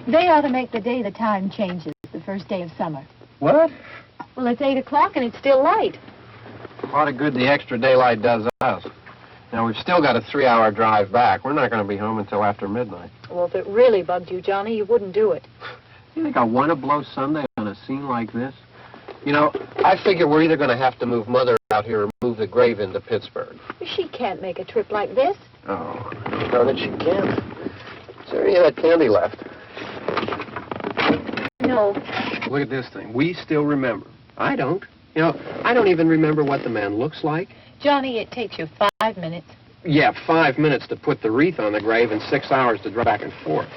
They ought to make the day the time changes, the first day of summer. What? Well, it's 8 o'clock and it's still light. A lot of good the extra daylight does us. Now, we've still got a 3-hour drive back. We're not going to be home until after midnight. Well, if it really bugged you, Johnny, you wouldn't do it. You think I want to blow Sunday on a scene like this? You know, I figure we're either going to have to move Mother out here or move the grave into Pittsburgh. She can't make a trip like this. Oh, darn it, she can't. Is there any of that candy left? No. Look at this thing. We still remember. I don't. You know, I don't even remember what the man looks like. Johnny, it takes you 5 minutes. Yeah, 5 minutes to put the wreath on the grave and 6 hours to drive back and forth.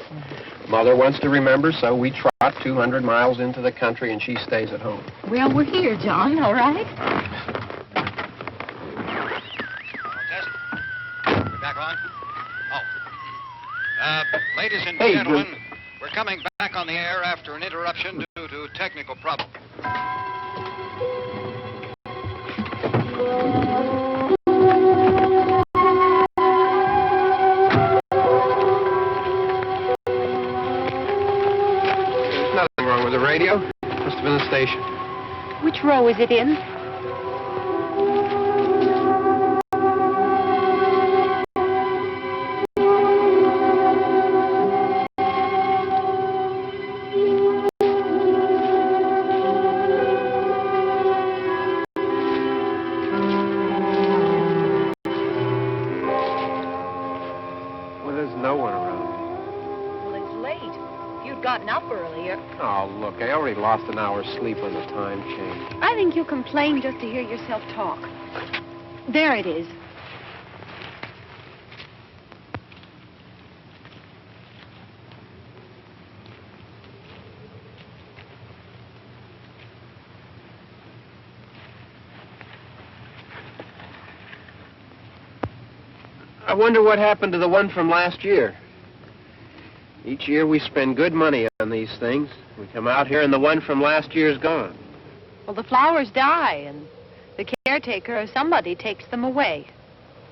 Mother wants to remember, so we trot 200 miles into the country and she stays at home. Well, we're here, John, all right? Test. We're back on? Oh. Ladies and gentlemen, we're coming back on the air after an interruption due to technical problem. There's nothing wrong with the radio. Must have been the station. Which row is it in? Gotten up earlier. Oh, look, I already lost an hour's sleep on the time change. I think you complain just to hear yourself talk. There it is. I wonder what happened to the one from last year. Each year we spend good money on these things. We come out here and the one from last year's gone. Well, the flowers die and the caretaker or somebody takes them away.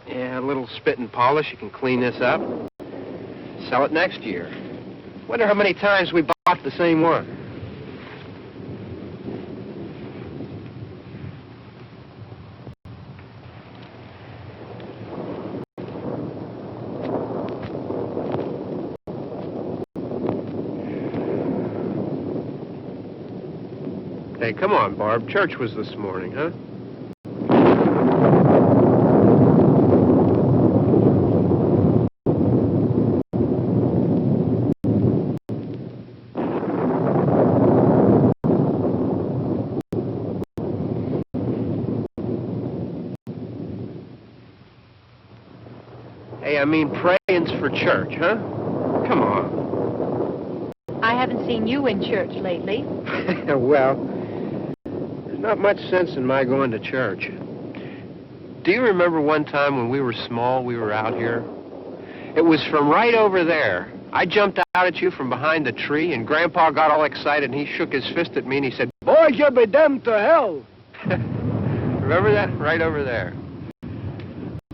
Yeah, a little spit and polish. You can clean this up. Sell it next year. Wonder how many times we bought the same one. Hey, come on, Barb. Church was this morning, huh? Hey, I mean praying's for church, huh? Come on. I haven't seen you in church lately. Well, there's not much sense in my going to church. Do you remember one time when we were small, we were out here? It was from right over there. I jumped out at you from behind the tree, and Grandpa got all excited, and he shook his fist at me, and he said, "Boy, you'll be damned to hell." Remember that? Right over there.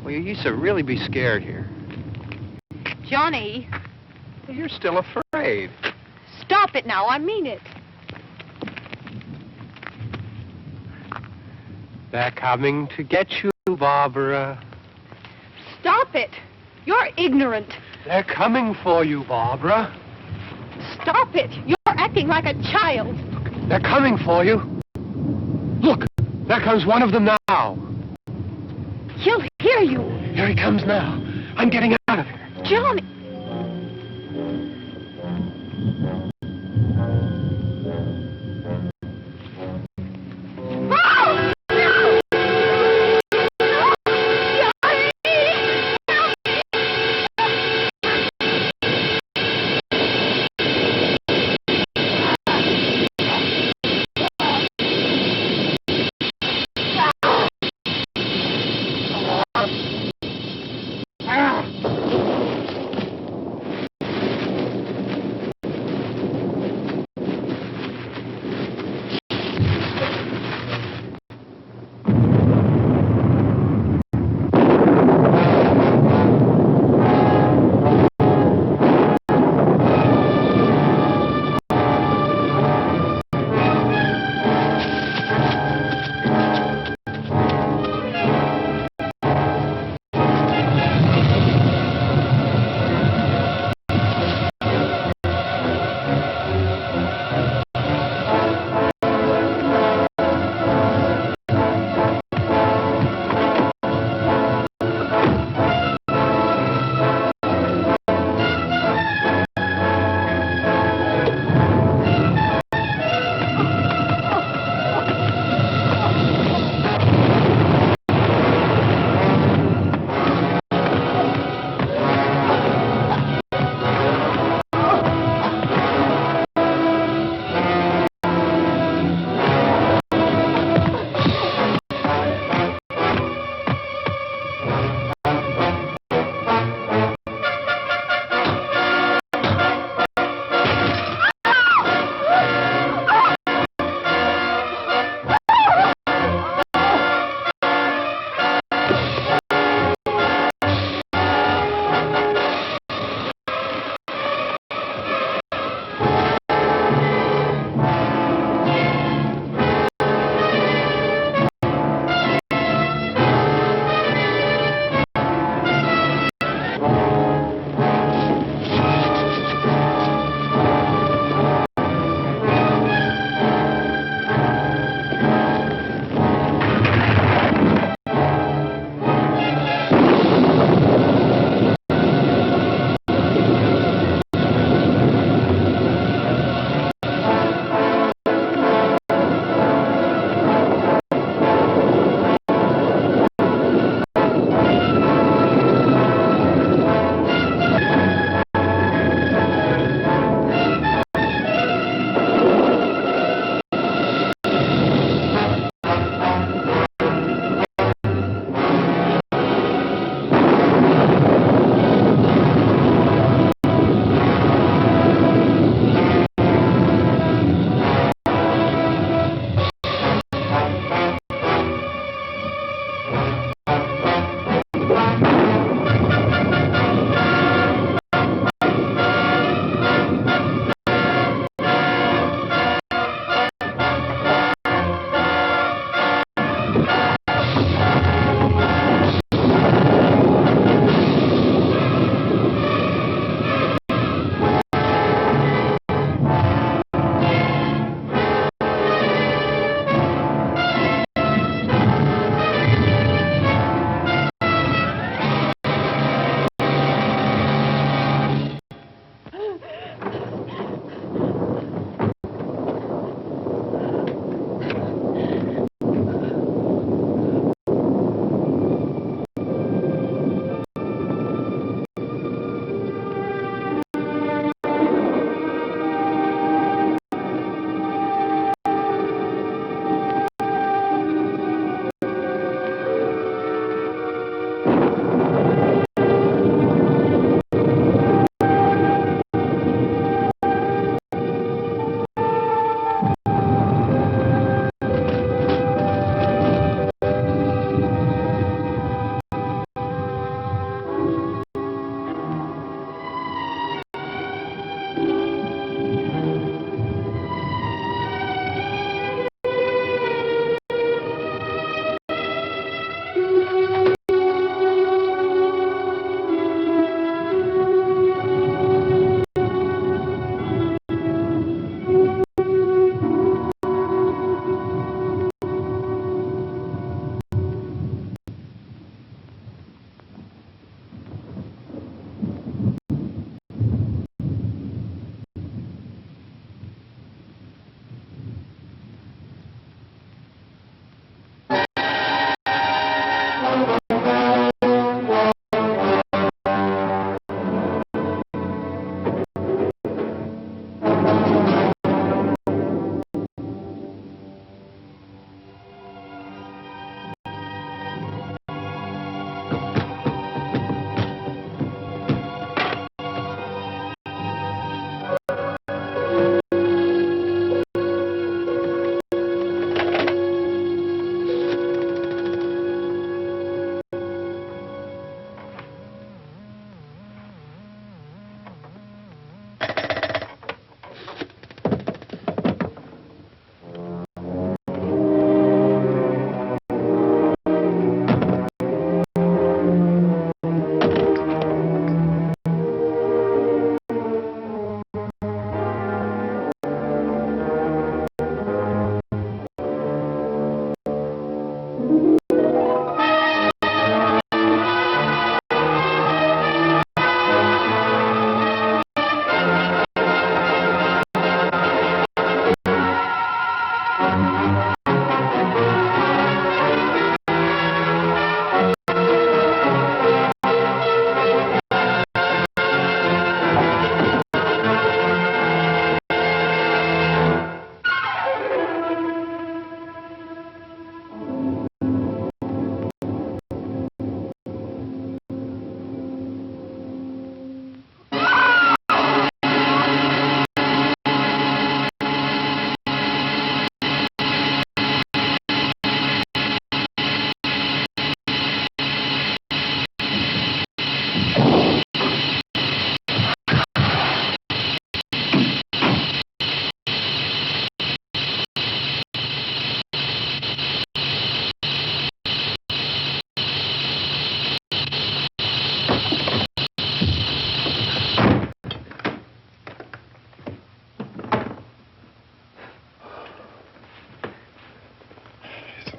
Well, you used to really be scared here. Johnny. You're still afraid. Stop it now. I mean it. They're coming to get you, Barbara. Stop it. You're ignorant. They're coming for you, Barbara. Stop it. You're acting like a child. They're coming for you. Look, there comes one of them now. He'll hear you. Here he comes now. I'm getting out of here. Johnny.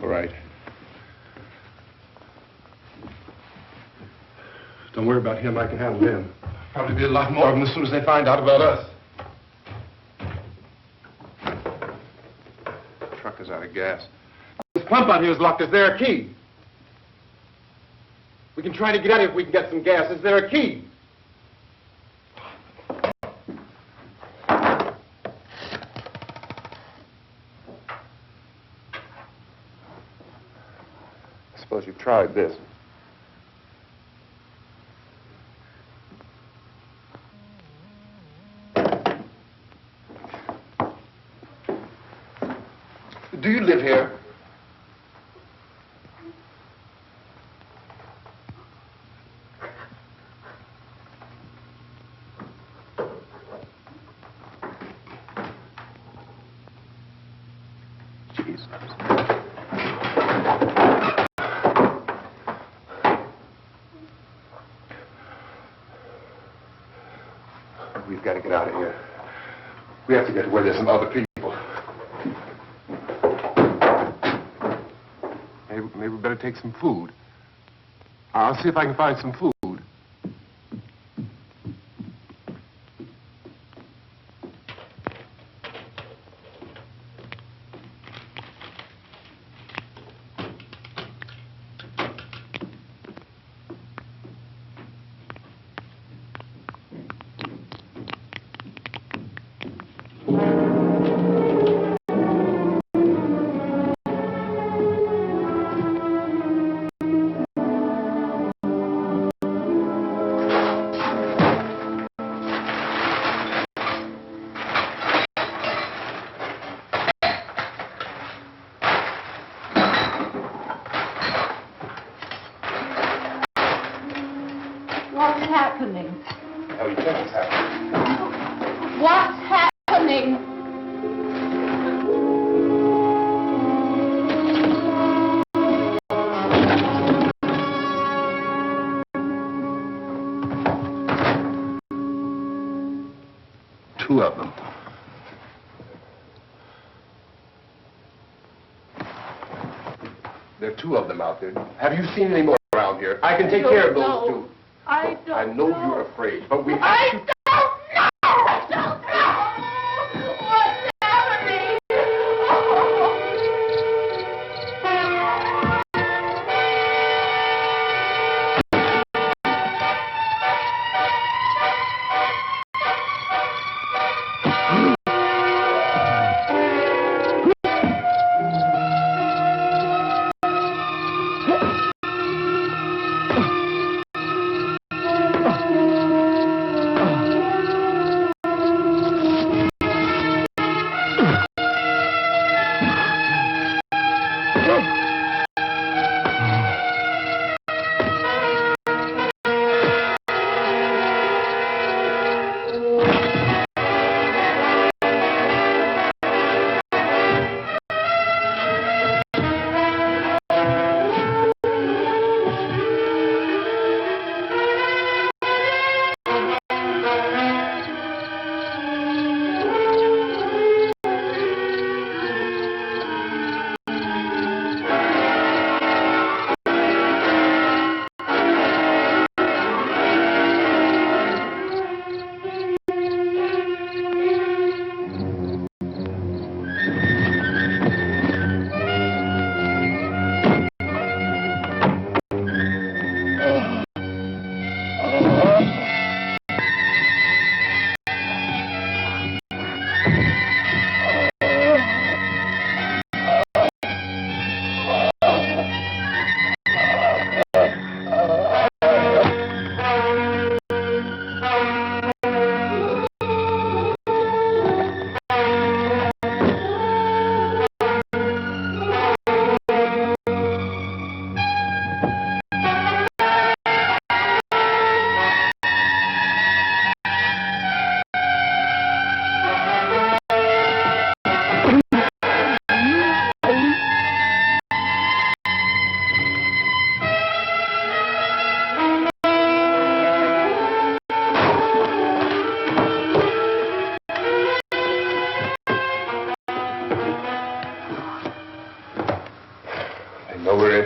All right. Don't worry about him. I can handle him. Probably be a lot more of them as soon as they find out about us. The truck is out of gas. This pump out here is locked. Is there a key? We can try to get out if we can get some gas. Is there a key? I suppose you've tried this. Do you live here? Jesus. We've got to get out of here. We have to get to where there's some other people. Maybe we better take some food. I'll see if I can find some food. What's happening? How do you think it's happening? What's happening? Two of them. There are two of them out there. Have you seen any more around here? I can take care of those two. I don't I know you're afraid, but we have I to... don't know! I don't know! What's happening?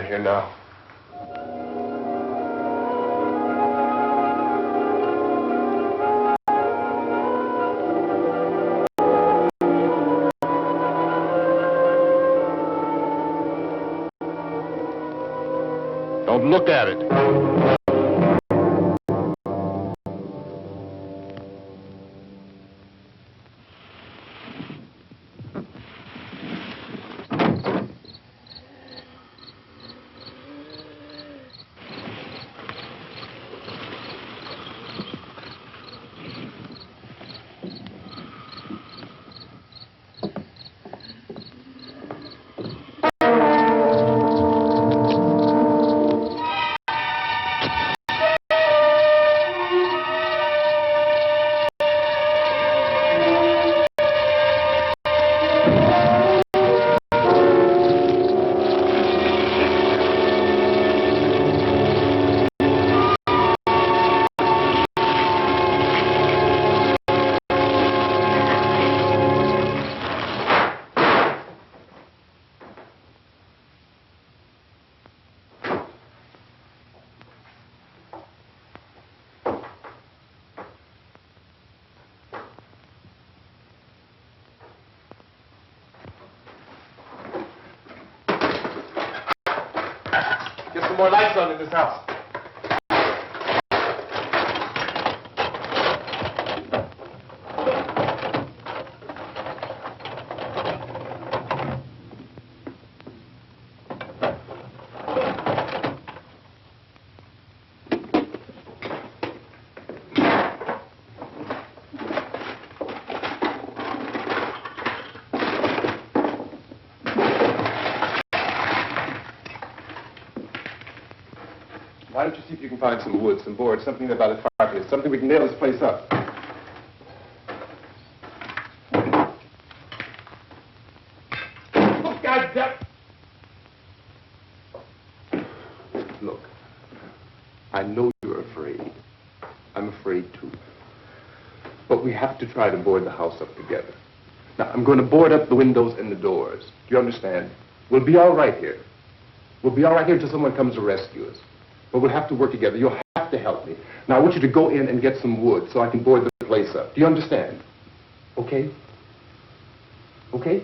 here now. Don't look at it. Get some more lights on in this house. Why don't you see if you can find some wood, some board, something about a fireplace, something we can nail this place up. Look, goddamn! Look, I know you're afraid. I'm afraid too. But we have to try to board the house up together. Now, I'm going to board up the windows and the doors. Do you understand? We'll be all right here. We'll be all right here until someone comes to rescue us. But we'll have to work together. You'll have to help me. Now, I want you to go in and get some wood so I can board the place up. Do you understand? Okay? Okay?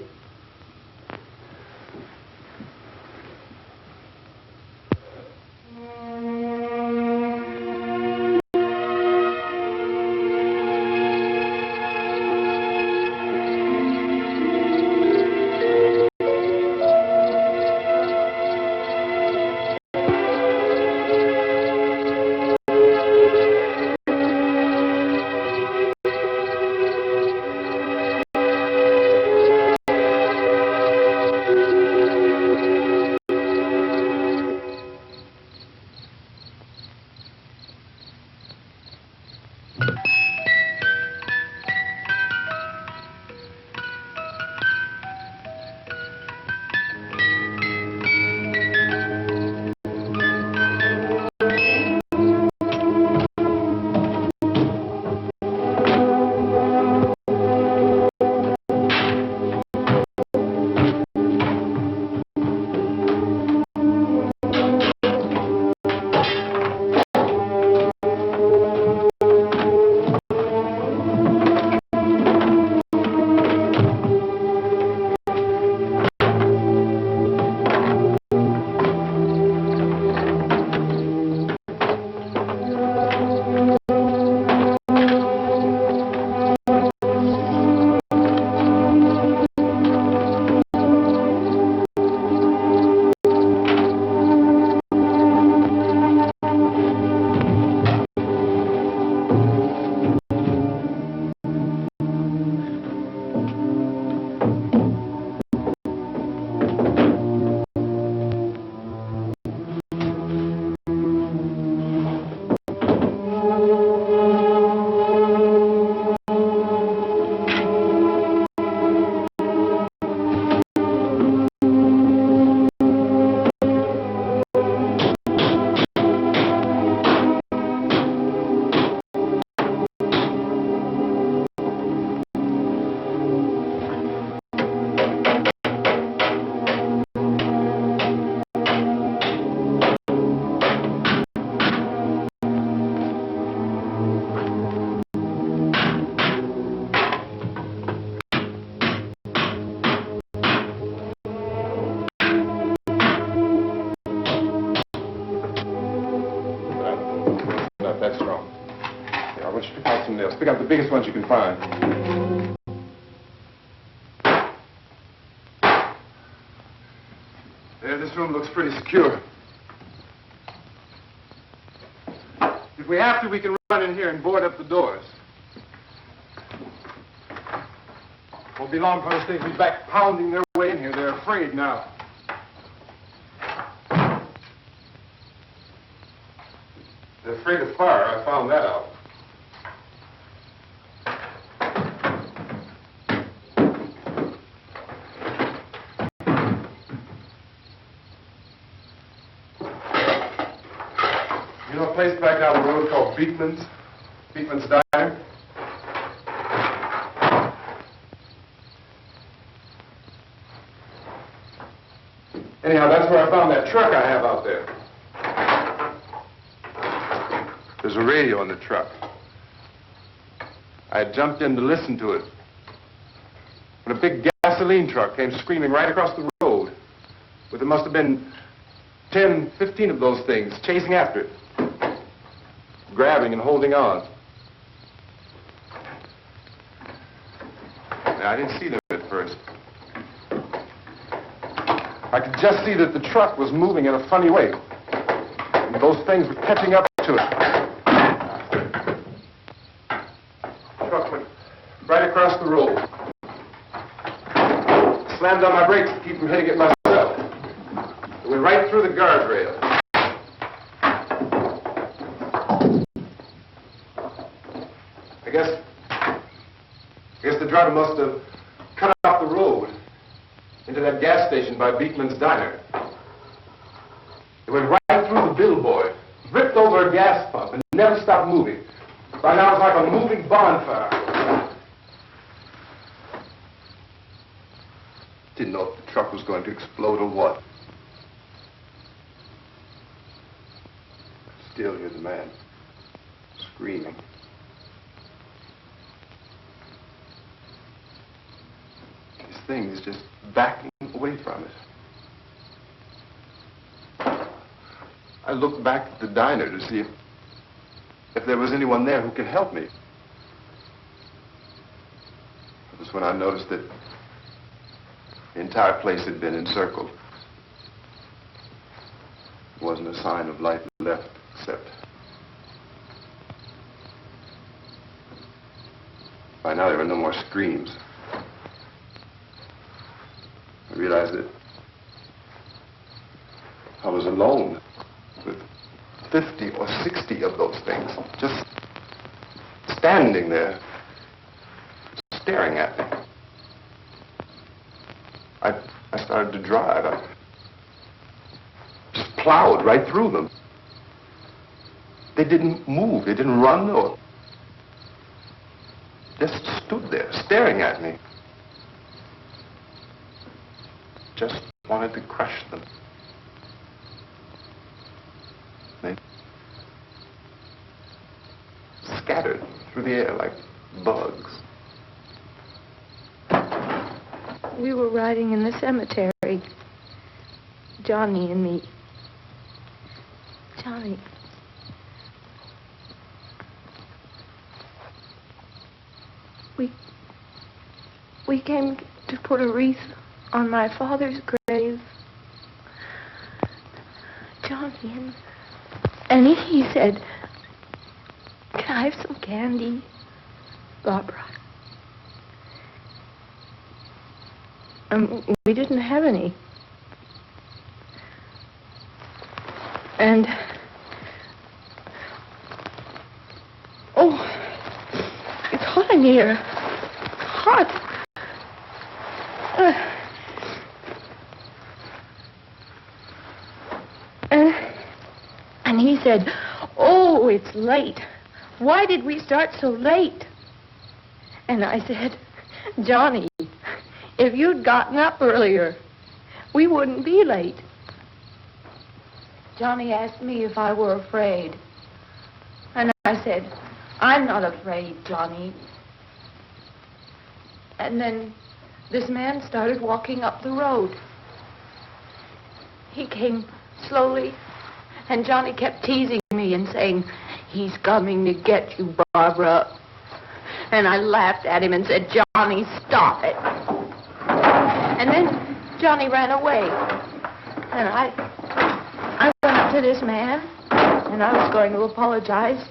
box. Pick out the biggest ones you can find. There, this room looks pretty secure. If we have to, we can run in here and board up the doors. Won't be long before those things will be back pounding their way in here. They're afraid now. They're afraid of fire. I found that out. You know a place back down the road called Beekman's? Beekman's Diner? Anyhow, that's where I found that truck I have out there. There's a radio in the truck. I jumped in to listen to it when a big gasoline truck came screaming right across the road. But there must have been 10, 15 of those things chasing after it, grabbing and holding on. Now, I didn't see them at first. I could just see that the truck was moving in a funny way. And those things were catching up to it. The truck went right across the road. Slammed on my brakes to keep from hitting it myself. It went right through the guardrail. I guess the driver must have cut off the road into that gas station by Beekman's Diner. It went right through the billboard, ripped over a gas pump, and never stopped moving. By now it's like a moving bonfire. Didn't know if the truck was going to explode or what. Still hear the man screaming. This thing is just backing away from it. I looked back at the diner to see if there was anyone there who could help me. It was when I noticed that the entire place had been encircled. There wasn't a sign of life left except by now there were no more screams. I realized that I was alone with 50 or 60 of those things, just standing there, staring at me. I started to drive. I just plowed right through them. They didn't move. They didn't run or just stood there, staring at me. Just wanted to crush them. They scattered through the air like bugs. We were riding in the cemetery, Johnny and me. Johnny. We came to put a wreath on my father's grave. Johnny, and he said, "Can I have some candy, Barbara?" We didn't have any. And, oh, it's hot in here. Hot. And he said, "Oh, it's late. Why did we start so late?" And I said, "Johnny, if you'd gotten up earlier, we wouldn't be late." Johnny asked me if I were afraid. And I said, "I'm not afraid, Johnny." And then this man started walking up the road. He came slowly, and Johnny kept teasing me and saying, "He's coming to get you, Barbara." And I laughed at him and said, Johnny, stop it. And then Johnny ran away. And I went up to this man, and I was going to apologize.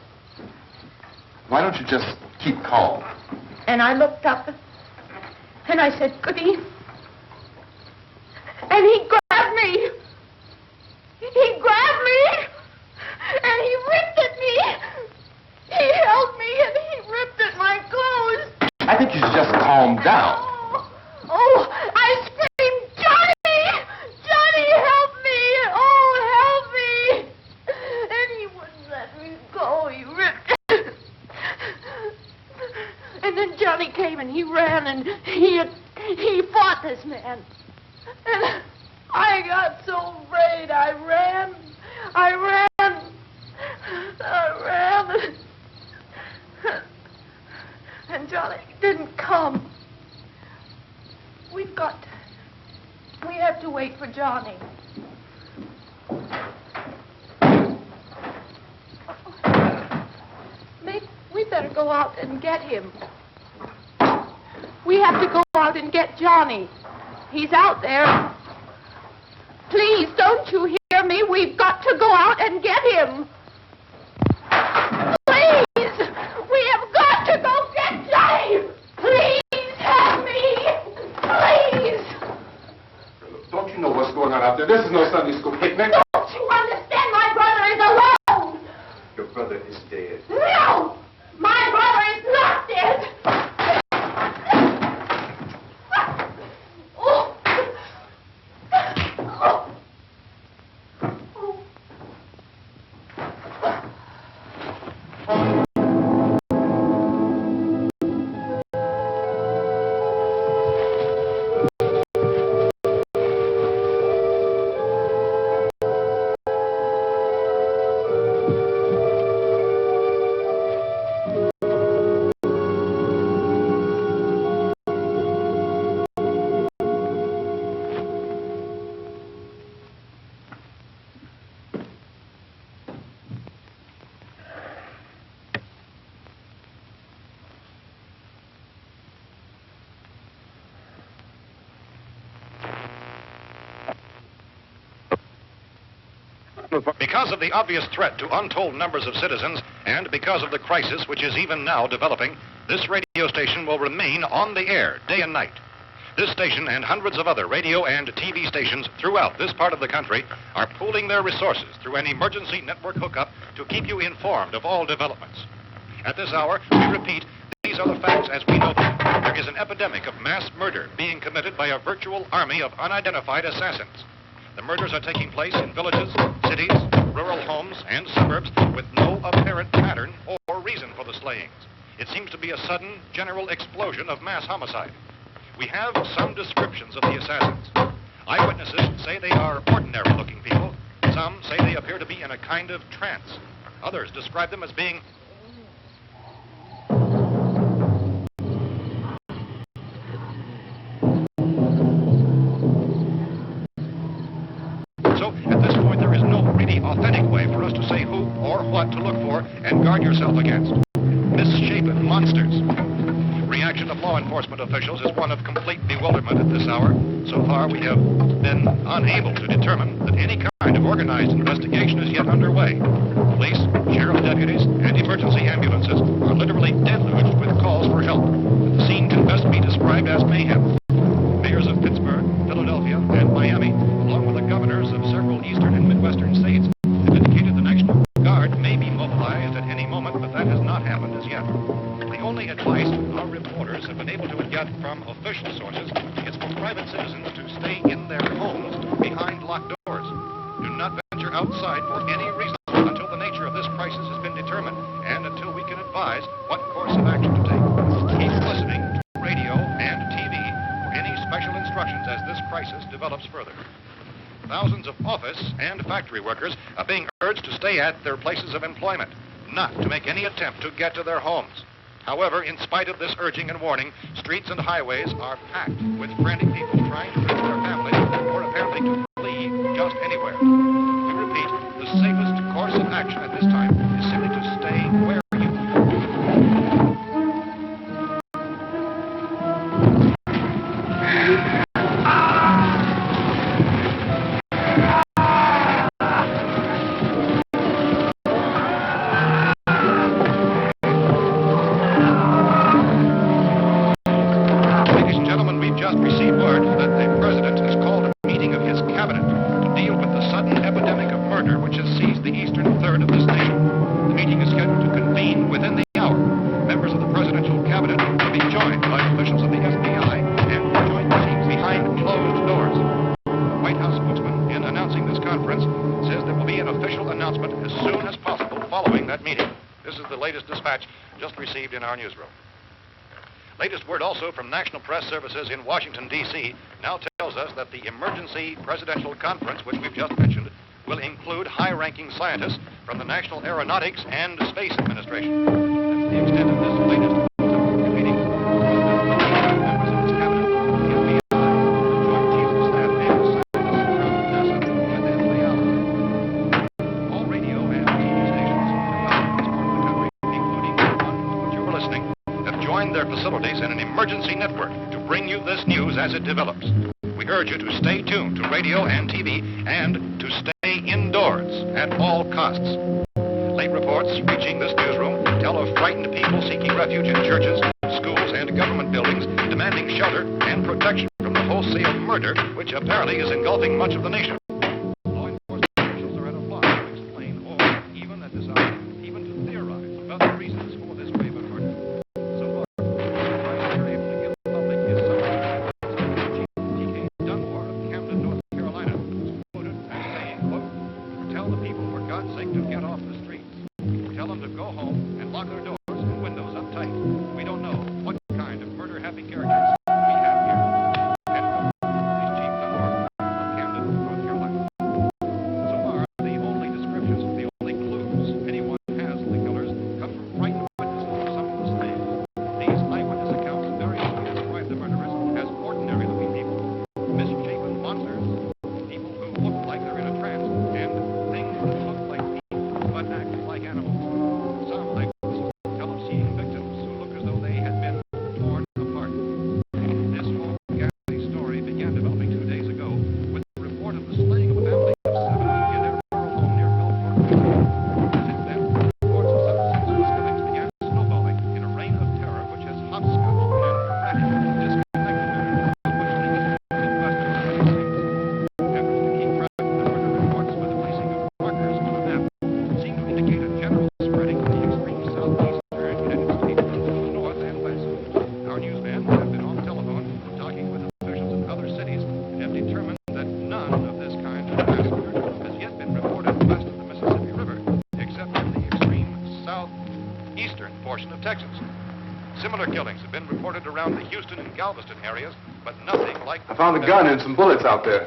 Why don't you just keep calm? And I looked up, and I said, Goody. And he grabbed me. He grabbed me, and he ripped at me. He held me, and he ripped at my clothes. I think you should just calm down. Oh, I screamed, Johnny! Johnny, help me! Oh, help me! And he wouldn't let me go. He ripped. And then Johnny came and he ran and he fought this man. And I got so afraid. I ran. And Johnny didn't come. We have to wait for Johnny. Maybe we better go out and get him. We have to go out and get Johnny. He's out there. Please, don't you hear me? We've got to go out and get him. Please! We have got to go get Johnny! Please help me! Please! Don't you know what's going on out there? This is no Sunday school picnic. Don't you understand? My brother is alone! Your brother is dead. No! My brother is not dead! Oh. Because of the obvious threat to untold numbers of citizens, and because of the crisis which is even now developing, this radio station will remain on the air day and night. This station and hundreds of other radio and TV stations throughout this part of the country are pooling their resources through an emergency network hookup to keep you informed of all developments. At this hour, we repeat, these are the facts as we know them. There is an epidemic of mass murder being committed by a virtual army of unidentified assassins. The murders are taking place in villages, cities, rural homes, and suburbs with no apparent pattern or reason for the slayings. It seems to be a sudden, general explosion of mass homicide. We have some descriptions of the assassins. Eyewitnesses say they are ordinary-looking people. Some say they appear to be in a kind of trance. Others describe them as being authentic way for us to say who or what to look for and guard yourself against. Misshapen monsters. Reaction of law enforcement officials is one of complete bewilderment at this hour. So far, we have been unable to determine that any kind of organized investigation is yet underway. Police, sheriff's deputies, and emergency ambulances are literally deluged with calls for help. The scene can best be described as mayhem. Mayors of Pittsburgh, Philadelphia, and Miami, along with the governors of several eastern and midwestern states, have indicated the National Guard may be mobilized at any moment, but that has not happened as yet. The only advice our reporters have been able to get from official sources is for private citizens to stay in their homes behind locked doors. Do not venture outside for any reason until the nature of this crisis has been determined and until we can advise what course of action to take. Keep listening to radio and TV for any special instructions as this crisis develops further. Thousands of office and factory workers are being urged to stay at their places of employment, not to make any attempt to get to their homes. However, in spite of this urging and warning, streets and highways are packed with frantic people trying to reach their families or apparently to flee just anywhere. We repeat, the safest course of action at this time is simply to stay where you are. received word that the President has called a meeting of his cabinet to deal with the sudden epidemic of murder which has seized the eastern third of this nation. The meeting is scheduled to convene within the hour. Members of the presidential cabinet will be joined by officials of the FBI and joint meetings behind closed doors. The White House spokesman, in announcing this conference, says there will be an official announcement as soon as possible following that meeting. This is the latest dispatch just received in our newsroom. Latest word also from National Press Services in Washington, D.C. now tells us that the emergency presidential conference, which we've just mentioned, will include high-ranking scientists from the National Aeronautics and Space Administration. That's the extent of this latest meeting. Members of his cabinet, the FBI, Joint Chiefs of Staff, and scientists from NASA within the hour. All radio and TV stations throughout this part of the country, including the one to which you were listening, have joined their facilities in an emergency network to bring you this news as it develops. We urge you to stay tuned to radio and TV and to stay indoors at all costs. Late reports reaching this newsroom tell of frightened people seeking refuge in churches, schools, and government buildings, demanding shelter and protection from the wholesale murder which apparently is engulfing much of the nation. Law enforcement officials are at a loss to explain or even at this hour, even to theorize about the reasons for this grave of murder. So far, the advice they're able to give the public is something. Chief T.K. Dunmore of Camden, North Carolina, was quoted as saying, quote, "Tell the people, for God's sake, to get off the streets. Tell them to go home and lock their doors and windows up tight. We don't know what kind of murder-happy characters we have here." End quote. Police Chief Dunmore of Camden, North Carolina. So far, the only descriptions, the only clues anyone has of the killers come from frightened witnesses of some of the slaves. These eyewitness accounts variously describe the murderers as ordinary-looking people, misshapen monsters, people who look like they're in a trance, and things that look like people but act like animals. Some eyewitnesses tell of seeing victims who look as though they had been torn apart. This whole ghastly story began developing 2 days ago with the report of the slaying of a family of 7 in their rural home near Gulfport. Since then, reports of such senseless killings began snowballing in a reign of terror which has hopscotched and erratically disconnected members of which linguists Midwestern scenes. Efforts to keep track of the murder reports by the placing of markers on a map seem to indicate a general spreading of the extreme southeastern United States to the north and west. Our newsmen have been on the telephone talking with officials in other cities and have determined that none of this kind of massacre has yet been reported west of the Mississippi River, except in the extreme southeastern portion of Texas. Similar killings have been reported around the Houston and Galveston areas, but nothing like I found a gun and some bullets out there.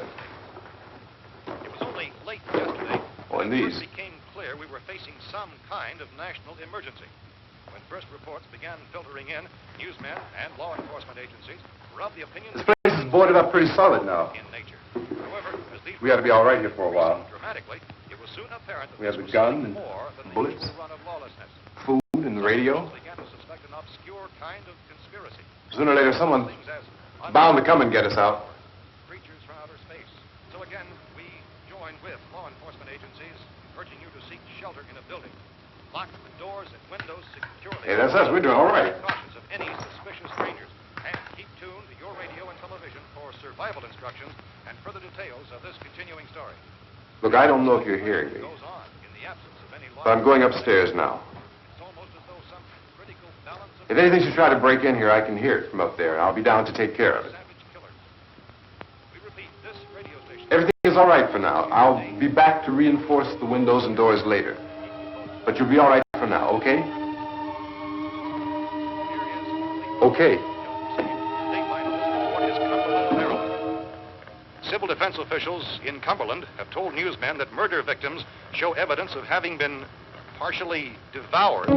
It was only late yesterday Oh, and when it these. first became clear we were facing some kind of national emergency. When first reports began filtering in, newsmen and law enforcement agencies were of the opinion This place is boarded up pretty solid now. in nature. However, as these We ought to be all right here for a while. dramatically, it was soon apparent that We have this the was gun something and more than the bullets. usual run of lawlessness. Food and the radio. Some began to suspect an obscure kind of conspiracy. Sooner or later, someone Things as bound to come and get us out. creatures from outer space. So again, we join with law enforcement agencies, urging you to seek shelter in a building. Lock the doors and windows securely. Hey, that's us. We're doing all right. Cautious of any suspicious strangers. And keep tuned to your radio and television for survival instructions and further details of this continuing story. Look, I don't know if you're hearing me, Goes on in the absence of any law. but I'm going upstairs now. It's almost as though some critical balance of If anything should try to break in here, I can hear it from up there. I'll be down to take care of it. savage killers. We repeat, this radio station. Everything is all right for now. I'll be back to reinforce the windows and doors later. But you'll be all right for now, okay? Okay. Civil defense officials in Cumberland have told newsmen that murder victims show evidence of having been partially devoured.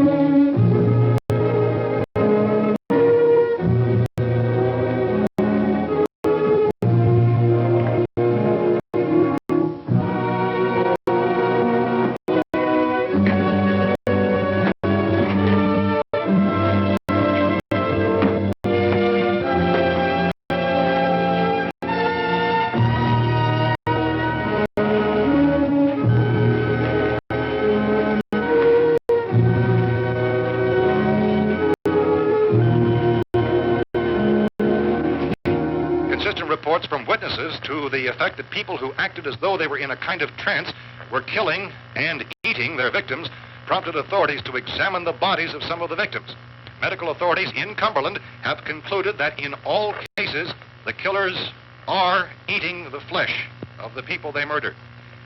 consistent reports from witnesses to the effect that people who acted as though they were in a kind of trance were killing and eating their victims prompted authorities to examine the bodies of some of the victims. Medical authorities in Cumberland have concluded that in all cases, the killers are eating the flesh of the people they murdered.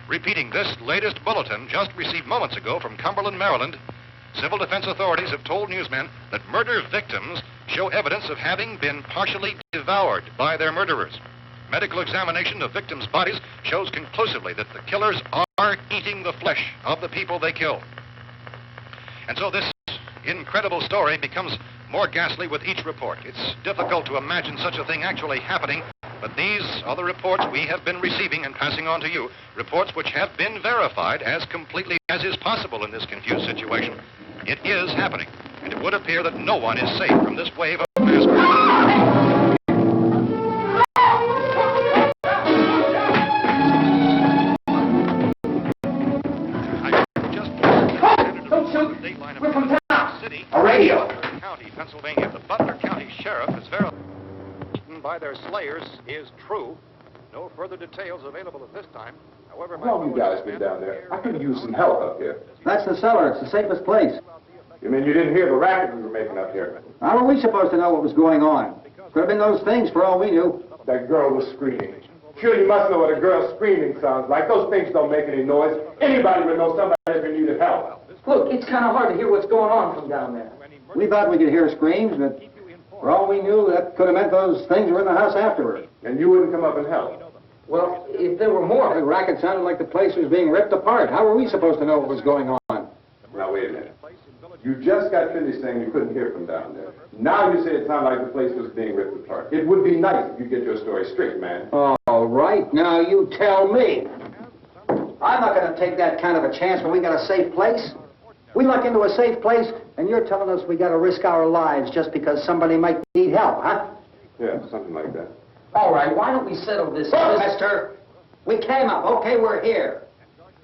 Repeating this latest bulletin just received moments ago from Cumberland, Maryland, civil defense authorities have told newsmen that murder victims show evidence of having been partially devoured by their murderers. Medical examination of victims' bodies shows conclusively that the killers are eating the flesh of the people they killed. And so this incredible story becomes more ghastly with each report. It's difficult to imagine such a thing actually happening, but these are the reports we have been receiving and passing on to you, reports which have been verified as completely as is possible in this confused situation. It is happening, and it would appear that no one is safe from this wave of mass murder. A radio. County, Pennsylvania. The Butler County Sheriff has verified by their slayers is true. No further details available at this time. However, How long you guys been down there? I could use some help up here. That's the cellar. It's the safest place. You mean you didn't hear the racket we were making up here? How were we supposed to know what was going on? Could have been those things for all we knew. That girl was screaming. Sure, you must know what a girl screaming sounds like. Those things don't make any noise. Anybody would know somebody ever needed help. Look, it's kind of hard to hear what's going on from down there. We thought we could hear screams, but for all we knew, that could have meant those things were in the house afterward. And you wouldn't come up and help. Well, if there were more... The racket sounded like the place was being ripped apart. How were we supposed to know what was going on? Now, wait a minute. You just got finished saying you couldn't hear from down there. Now you say it sounded like the place was being ripped apart. It would be nice if you get your story straight, man. All right, now you tell me. I'm not going to take that kind of a chance when we got a safe place. We luck into a safe place, and you're telling us we got to risk our lives just because somebody might need help, huh? Yeah, something like that. All right, why don't we settle this... Look, mister, we came up. Okay, we're here.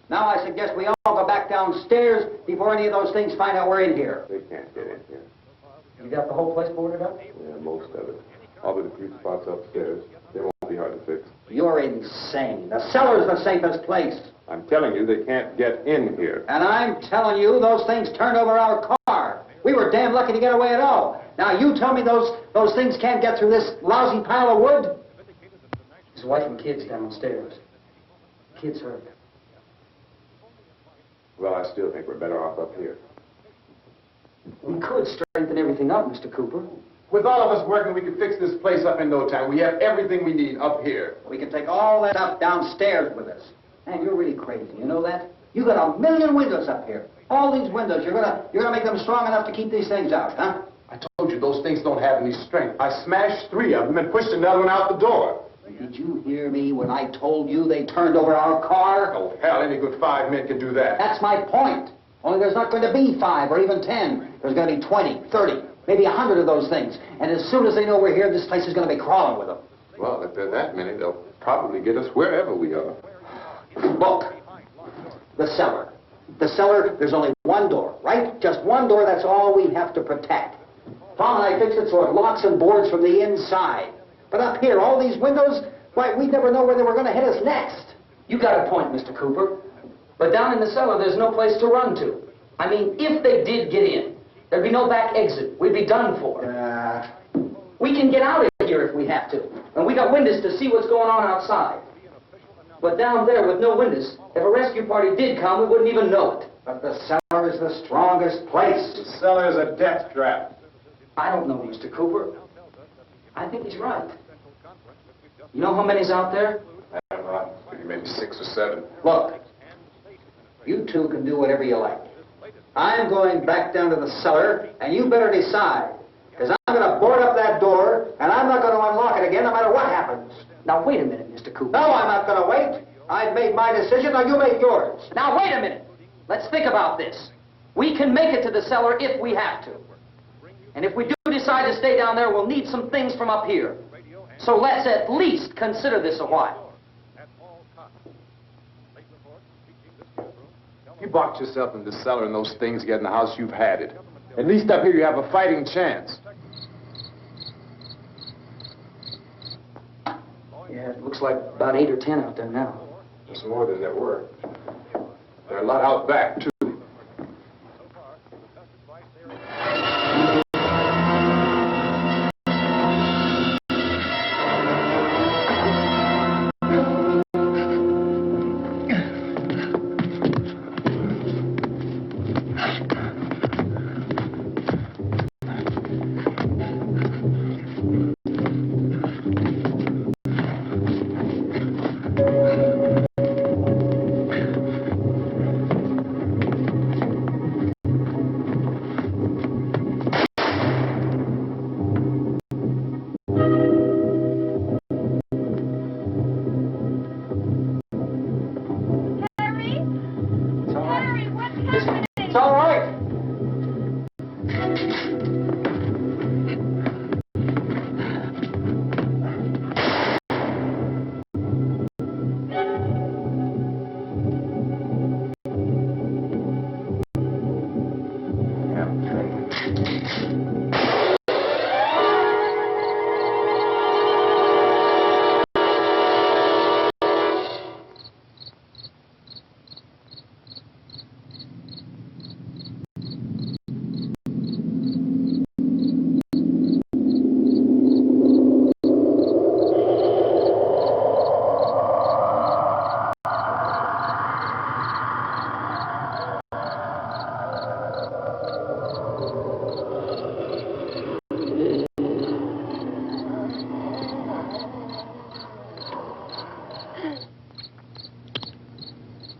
Now I suggest we all go back downstairs before any of those things find out we're in here. They can't get in here. You got the whole place boarded up? Yeah, most of it. All but a few spots upstairs. They won't be hard to fix. You're insane. The cellar's the safest place. I'm telling you, they can't get in here. And I'm telling you, those things turned over our car. We were damn lucky to get away at all. Now you tell me those things can't get through this lousy pile of wood? His wife and kids downstairs. Kids hurt. Well, I still think we're better off up here. We could strengthen everything up, Mr. Cooper. With all of us working, we can fix this place up in no time. We have everything we need up here. We can take all that stuff downstairs with us. Man, you're really crazy. You know that? You got 1,000,000 windows up here. All these windows, you're gonna make them strong enough to keep these things out, huh? I told you those things don't have any strength. I smashed 3 of them and pushed another one out the door. Did you hear me when I told you they turned over our car? Oh, hell, any good 5 men can do that. That's my point. Only there's not going to be 5 or even 10. There's going to be 20, 30, maybe 100 of those things. And as soon as they know we're here, this place is going to be crawling with them. Well, if there are that many, they'll probably get us wherever we are. Look, the cellar. The cellar, there's only one door, right? Just one door, that's all we have to protect. Tom and I fixed it so it locks and boards from the inside. But up here, all these windows, why, we'd never know where they were going to hit us next. You got a point, Mr. Cooper. But down in the cellar, there's no place to run to. I mean, if they did get in, there'd be no back exit. We'd be done for. We can get out of here if we have to. And we got windows to see what's going on outside. But down there with no windows, if a rescue party did come, we wouldn't even know it. But the cellar is the strongest place. The cellar is a death trap. I don't know, Mr. Cooper. I think he's right. You know how many's out there? I don't know. Maybe 6 or 7. Look, you two can do whatever you like. I'm going back down to the cellar, and you better decide. Because I'm going to board up that door, and I'm not going to unlock it again no matter what happens. Now, wait a minute, Mr. Cooper. No, I'm not going to wait. I've made my decision, now you make yours. Now, wait a minute. Let's think about this. We can make it to the cellar if we have to. And if we do decide to stay down there, we'll need some things from up here. So let's at least consider this a while. You box yourself in the cellar and those things get in the house, you've had it. At least up here you have a fighting chance. Yeah, it looks like about 8 or 10 out there now. There's more than there were. There are a lot out back, too. It's all right.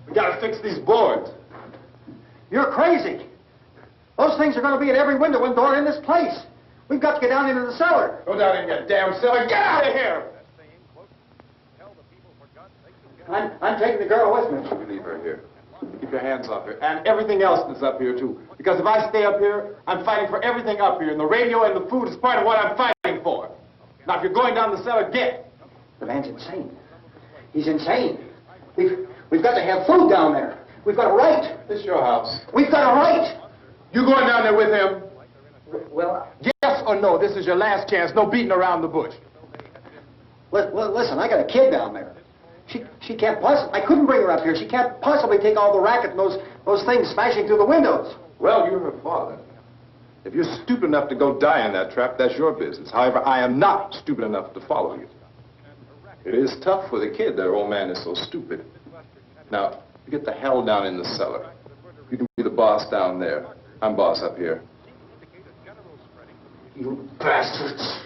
We gotta fix these boards. You're crazy. Those things are going to be at every window and door in this place. We've got to get down into the cellar. Go down in your damn cellar. Get out of here! I'm taking the girl with me. You leave her here. Keep your hands off her. And everything else that's up here, too. Because if I stay up here, I'm fighting for everything up here. And the radio and the food is part of what I'm fighting for. Now, if you're going down the cellar, get. The man's insane. He's insane. We've got to have food down there. We've got a right. This is your house. We've got a right. You going down there with him? Well, Yes or no? This is your last chance. No beating around the bush. listen, I got a kid down there. She can't possibly, I couldn't bring her up here. She can't possibly take all the racket and those things smashing through the windows. Well, you're her father. If you're stupid enough to go die in that trap, that's your business. However, I am not stupid enough to follow you. It is tough for the kid that her old man is so stupid. Now, you get the hell down in the cellar. You can be the boss down there. I'm boss up here. You bastards.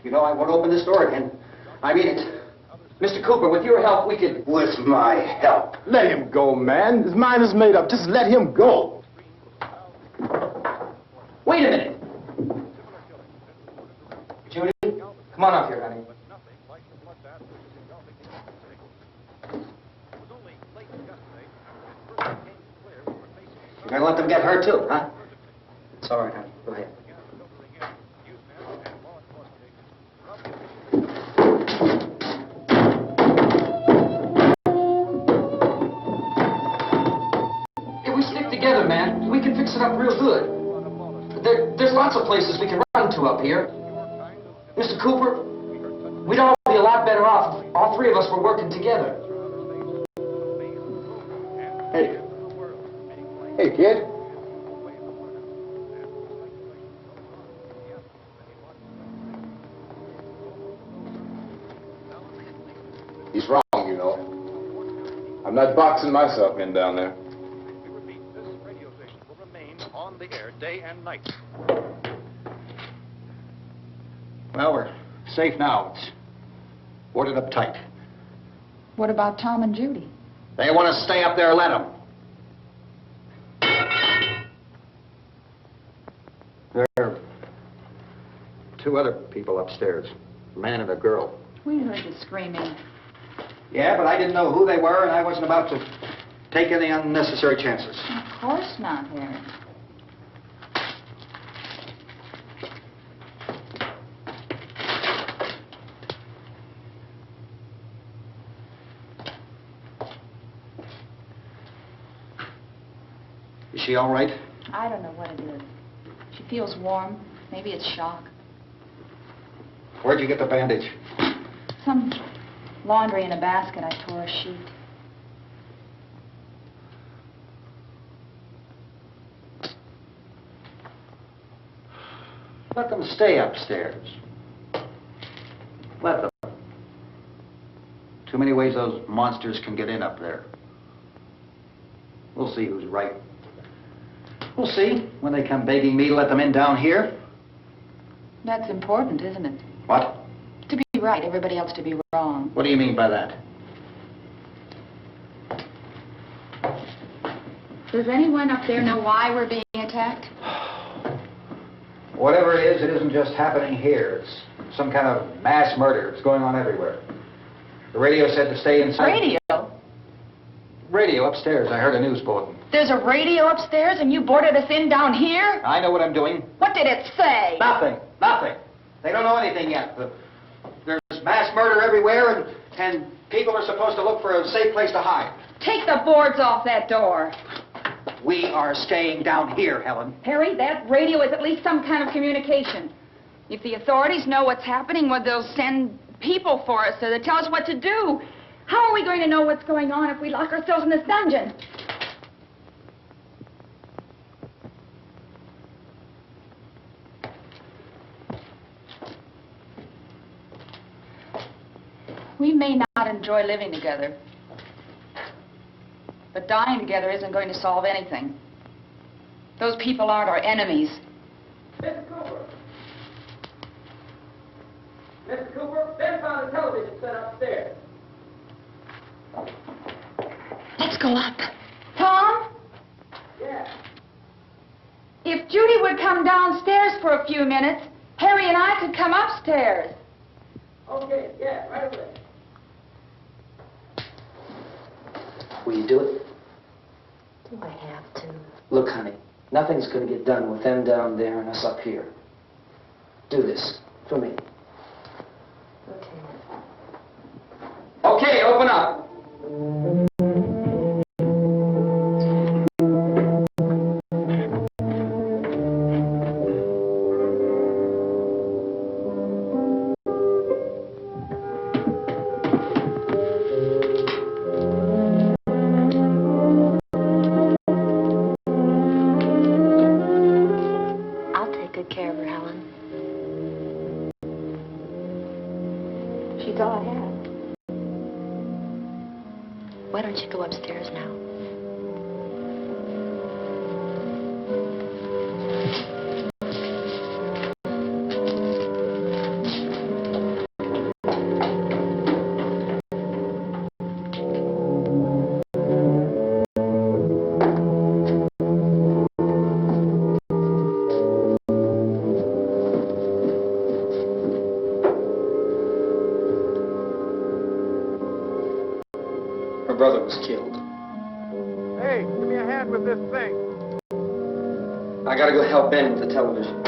You know, I won't open this door again. I mean it. Mr. Cooper, with your help, we could... With my help. Let him go, man. His mind is made up. Just let him go. Wait a minute. Judy, come on up here, honey. You're gonna let them get hurt too, huh? It's all right, honey. Go ahead. If we stick together, man, we can fix it up real good. There's lots of places we can run to up here. Mr. Cooper, we'd all be a lot better off if all three of us were working together. Hey. Hey, kid. He's wrong, you know. I'm not boxing myself in down there. We repeat, this radio station will remain on the air day and night. Well, we're safe now. It's boarded up tight. What about Tom and Judy? They want to stay up there, let them. There are two other people upstairs, a man and a girl. We heard the screaming. Yeah, but I didn't know who they were, and I wasn't about to take any unnecessary chances. Of course not, Harry. Is she all right? I don't know what it is. She feels warm. Maybe it's shock. Where'd you get the bandage? Some laundry in a basket. I tore a sheet. Let them stay upstairs. Let them. Too many ways those monsters can get in up there. We'll see who's right. We'll see when they come begging me to let them in down here. That's important, isn't it? What? To be right, everybody else to be wrong. What do you mean by that? Does anyone up there know why we're being attacked? Whatever it is, it isn't just happening here. It's some kind of mass murder. It's going on everywhere. The radio said to stay inside. Radio? Radio upstairs. I heard a news bulletin. There's a radio upstairs and you boarded us in down here? I know what I'm doing. What did it say? Nothing. Nothing. They don't know anything yet. There's mass murder everywhere, and people are supposed to look for a safe place to hide. Take the boards off that door. We are staying down here, Helen. Harry, that radio is at least some kind of communication. If the authorities know what's happening, well, they'll send people for us to tell us what to do. How are we going to know what's going on if we lock ourselves in this dungeon? We may not enjoy living together, but dying together isn't going to solve anything. Those people aren't our enemies. Mr. Cooper! Mr. Cooper, Ben found a television set upstairs. Let's go up. Tom? Yeah. If Judy would come downstairs for a few minutes, Harry and I could come upstairs. Okay, yeah, right away. Will you do it? Do I have to? Look, honey, nothing's going to get done with them down there and us up here. Do this for me. Okay. Okay, open up. I'll take good care of her, Helen. She's all I have. Why don't you go upstairs now? Her brother was killed. Hey, give me a hand with this thing. I gotta go help Ben with the television.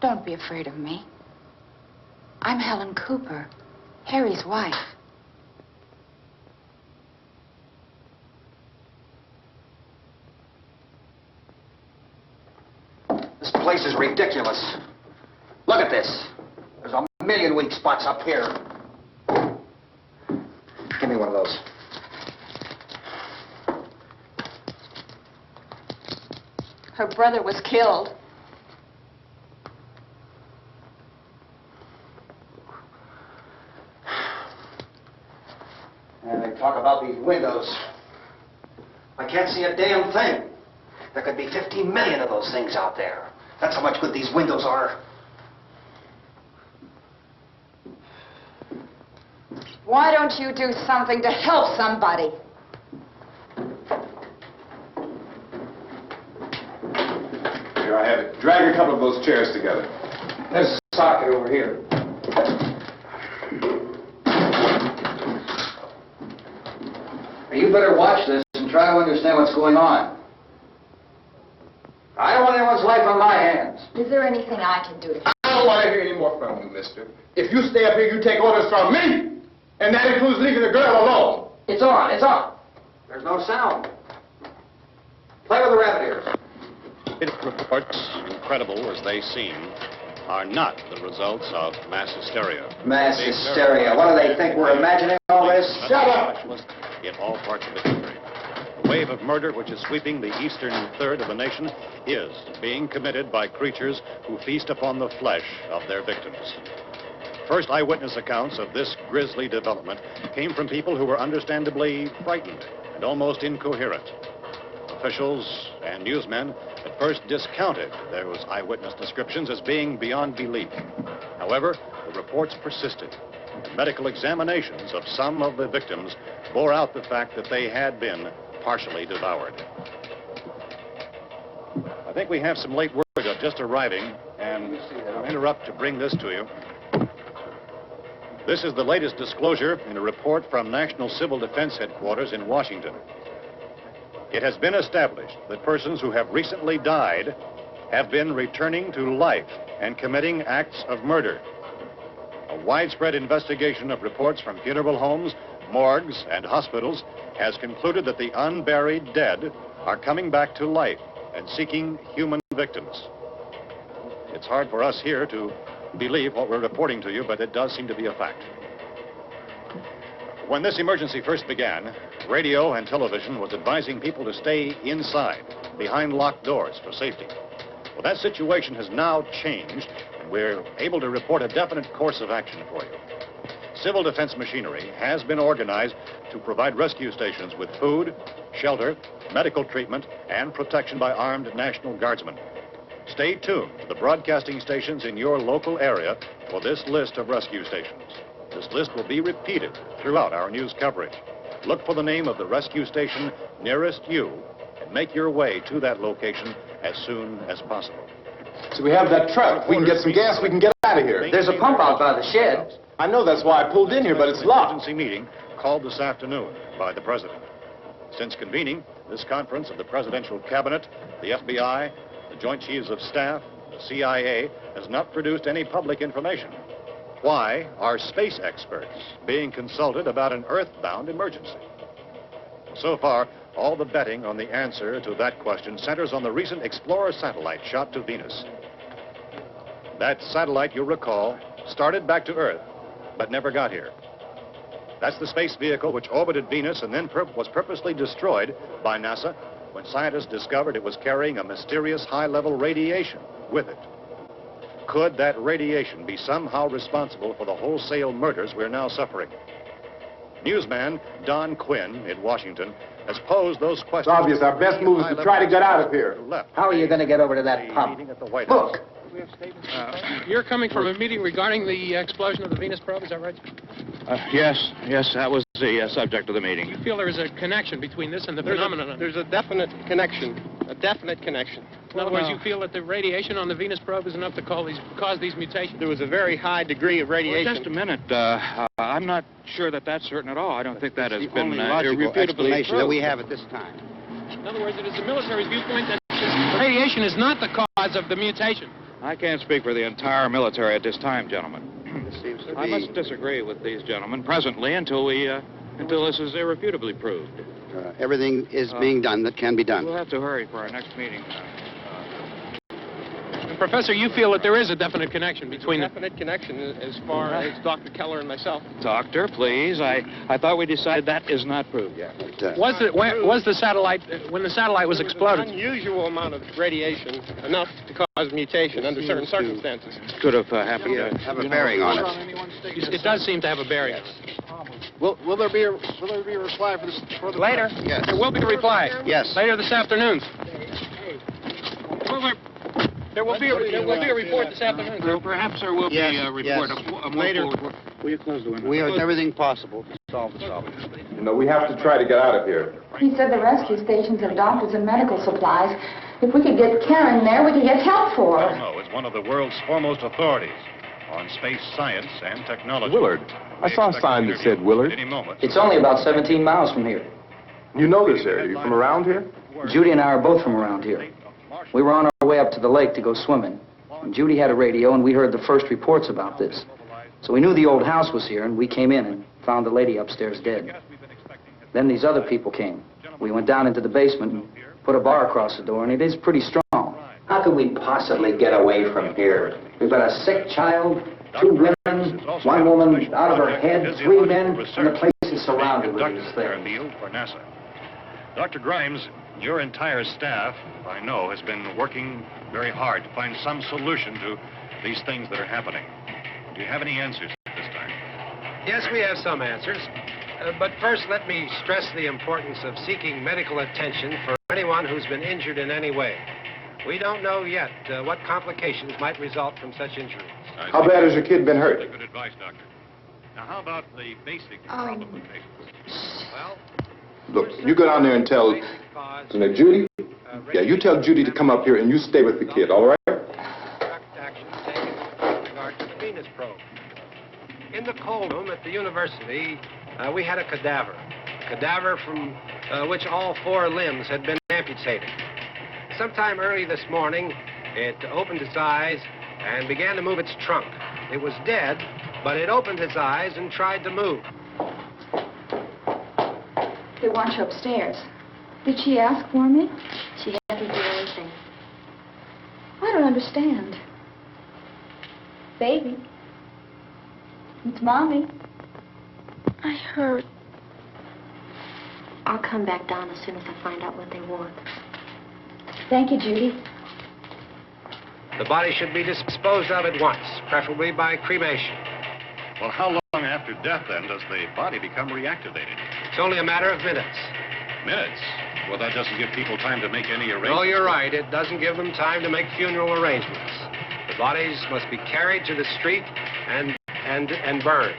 Don't be afraid of me. I'm Helen Cooper, Harry's wife. This place is ridiculous. Look at this. There's a million weak spots up here. Give me one of those. Her brother was killed. And they talk about these windows. I can't see a damn thing. There could be 15 million of those things out there. That's how much good these windows are. Why don't you do something to help somebody? Here, I have it. Drag a couple of those chairs together. There's a socket over here. You better watch this and try to understand what's going on. I don't want anyone's life on my hands. Is there anything I can do to help? I don't want to hear any more from you, mister. If you stay up here, you take orders from me. And that includes leaving the girl alone. It's on, it's on. There's no sound. Play with the rabbit ears. Reports, incredible as they seem, are not the results of mass hysteria. Mass hysteria. What do they think? We're imagining all this? Shut up! In all parts of the country. The wave of murder which is sweeping the eastern third of the nation is being committed by creatures who feast upon the flesh of their victims. First eyewitness accounts of this grisly development came from people who were understandably frightened and almost incoherent. Officials and newsmen at first discounted those eyewitness descriptions as being beyond belief. However, the reports persisted. Medical examinations of some of the victims bore out the fact that they had been partially devoured. I think we have some late word just arriving, and I'll interrupt to bring this to you. This is the latest disclosure in a report from National Civil Defense Headquarters in Washington. It has been established that persons who have recently died have been returning to life and committing acts of murder. A widespread investigation of reports from funeral homes, morgues, and hospitals has concluded that the unburied dead are coming back to life and seeking human victims. It's hard for us here to believe what we're reporting to you, but it does seem to be a fact. When this emergency first began, radio and television was advising people to stay inside, behind locked doors for safety. Well, that situation has now changed, and we're able to report a definite course of action for you. Civil defense machinery has been organized to provide rescue stations with food, shelter, medical treatment, and protection by armed National Guardsmen. Stay tuned to the broadcasting stations in your local area for this list of rescue stations. This list will be repeated throughout our news coverage. Look for the name of the rescue station nearest you and make your way to that location as soon as possible. So we have that truck. If we can get some gas, we can get out of here. There's a pump out by the shed. I know, that's why I pulled in here, but it's locked. Emergency meeting called this afternoon by the President. Since convening this conference of the Presidential Cabinet, the FBI, the Joint Chiefs of Staff, the CIA has not produced any public information. Why are space experts being consulted about an Earth-bound emergency? So far, all the betting on the answer to that question centers on the recent Explorer satellite shot to Venus. That satellite, you'll recall, started back to Earth, but never got here. That's the space vehicle which orbited Venus and then was purposely destroyed by NASA when scientists discovered it was carrying a mysterious high-level radiation with it. Could that radiation be somehow responsible for the wholesale murders we're now suffering? Newsman Don Quinn in Washington has posed those questions. It's obvious our best move is to try to get out of here. How are you going to get over to that pump? Look! You're coming from a meeting regarding the explosion of the Venus probe, is that right? Yes, that was the subject of the meeting. You feel there is a connection between this and the phenomenon? There's a definite connection. In other words, you feel that the radiation on the Venus probe is enough to cause these mutations? There was a very high degree of radiation. Well, just a minute. I'm not sure that that's certain at all. I don't think that has been logical explanation that we have at this time. In other words, it is the military's viewpoint that this radiation is not the cause of the mutation. I can't speak for the entire military at this time, gentlemen. This seems to be... I must disagree with these gentlemen presently until this is irrefutably proved. everything is being done that can be done. We'll have to hurry for our next meeting. Professor, you feel that there is a definite connection between them? Definite connection as far as Dr. Keller and myself. Doctor, please. I thought we decided that is not proved yet. Was the satellite, when the satellite was exploded? An unusual amount of radiation, enough to cause mutation under certain circumstances. Could have happened to have a bearing on it. It does seem to have a bearing. Will there be a reply for this? Later? Yes. There will be a reply. Yes. Later this afternoon. There will be a report this afternoon. Perhaps there will be a report. Yes. Later. Will you close the window? We have everything possible to solve the problem. You know, we have to try to get out of here. He said the rescue stations have doctors and medical supplies. If we could get Karen there, we could get help for her. No, it's one of the world's foremost authorities on space science and technology. Willard. I saw a sign that said Willard. Any moment. It's only about 17 miles from here. You know this area. You from around here? Judy and I are both from around here. We were on our way up to the lake to go swimming. And Judy had a radio, and we heard the first reports about this. So we knew the old house was here, and we came in and found the lady upstairs dead. Then these other people came. We went down into the basement and put a bar across the door, and it is pretty strong. How could we possibly get away from here? We've got a sick child, 2 women, 1 woman out of her head, 3 men, and the place is surrounded with these things. For NASA. Dr. Grimes, your entire staff, I know, has been working very hard to find some solution to these things that are happening. Do you have any answers at this time? Yes, we have some answers. But first, let me stress the importance of seeking medical attention for anyone who's been injured in any way. We don't know yet what complications might result from such injuries. How bad has your kid been hurt? Good advice, Doctor. Now, how about the basic problem of patients? Well, Look, you go down there and tell... Judy? Yeah, you tell Judy to come up here and you stay with the kid, all right? direct action taken with regard to the Venus probe. In the cold room at the university, we had a cadaver from which all 4 limbs had been amputated. Sometime early this morning, it opened its eyes and began to move its trunk. It was dead, but it opened its eyes and tried to move. They want you upstairs. Did she ask for me? She hasn't done anything. I don't understand. Baby. It's Mommy. I heard. I'll come back down as soon as I find out what they want. Thank you, Judy. The body should be disposed of at once, preferably by cremation. Well, how long after death, then, does the body become reactivated? It's only a matter of minutes. Minutes? Well, that doesn't give people time to make any arrangements. No, you're right. It doesn't give them time to make funeral arrangements. The bodies must be carried to the street and burned.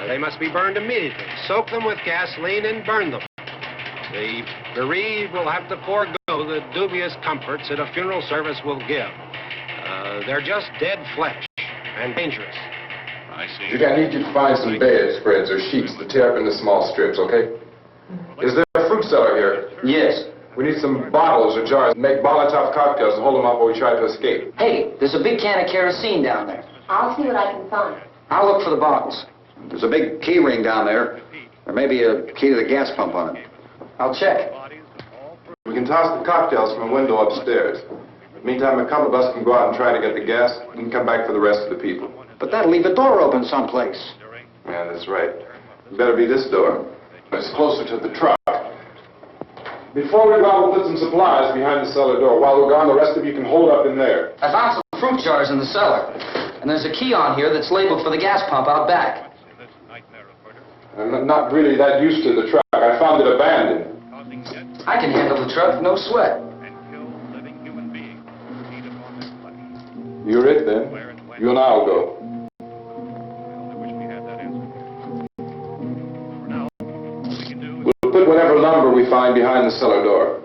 They must be burned immediately. Soak them with gasoline and burn them. The bereaved will have to forego the dubious comforts that a funeral service will give. They're just dead flesh and dangerous. I see. Judy, I need you to find some bedspreads or sheets to tear up into small strips, okay? Is there a fruit cellar here? Yes. We need some bottles or jars to make Molotov cocktails to hold them up while we try to escape. Hey, there's a big can of kerosene down there. I'll see what I can find. I'll look for the bottles. There's a big key ring down there. There may be a key to the gas pump on it. I'll check. We can toss the cocktails from a window upstairs. Meantime, a couple of us can go out and try to get the gas and come back for the rest of the people. But that'll leave a door open someplace. Yeah, that's right. It better be this door. It's closer to the truck. Before we go, we'll put some supplies behind the cellar door. While we're gone, the rest of you can hold up in there. I found some fruit jars in the cellar. And there's a key on here that's labeled for the gas pump out back. I'm not really that used to the truck. I found it abandoned. I can handle the truck, no sweat. You're it, then. You and I'll go. We'll put whatever lumber we find behind the cellar door.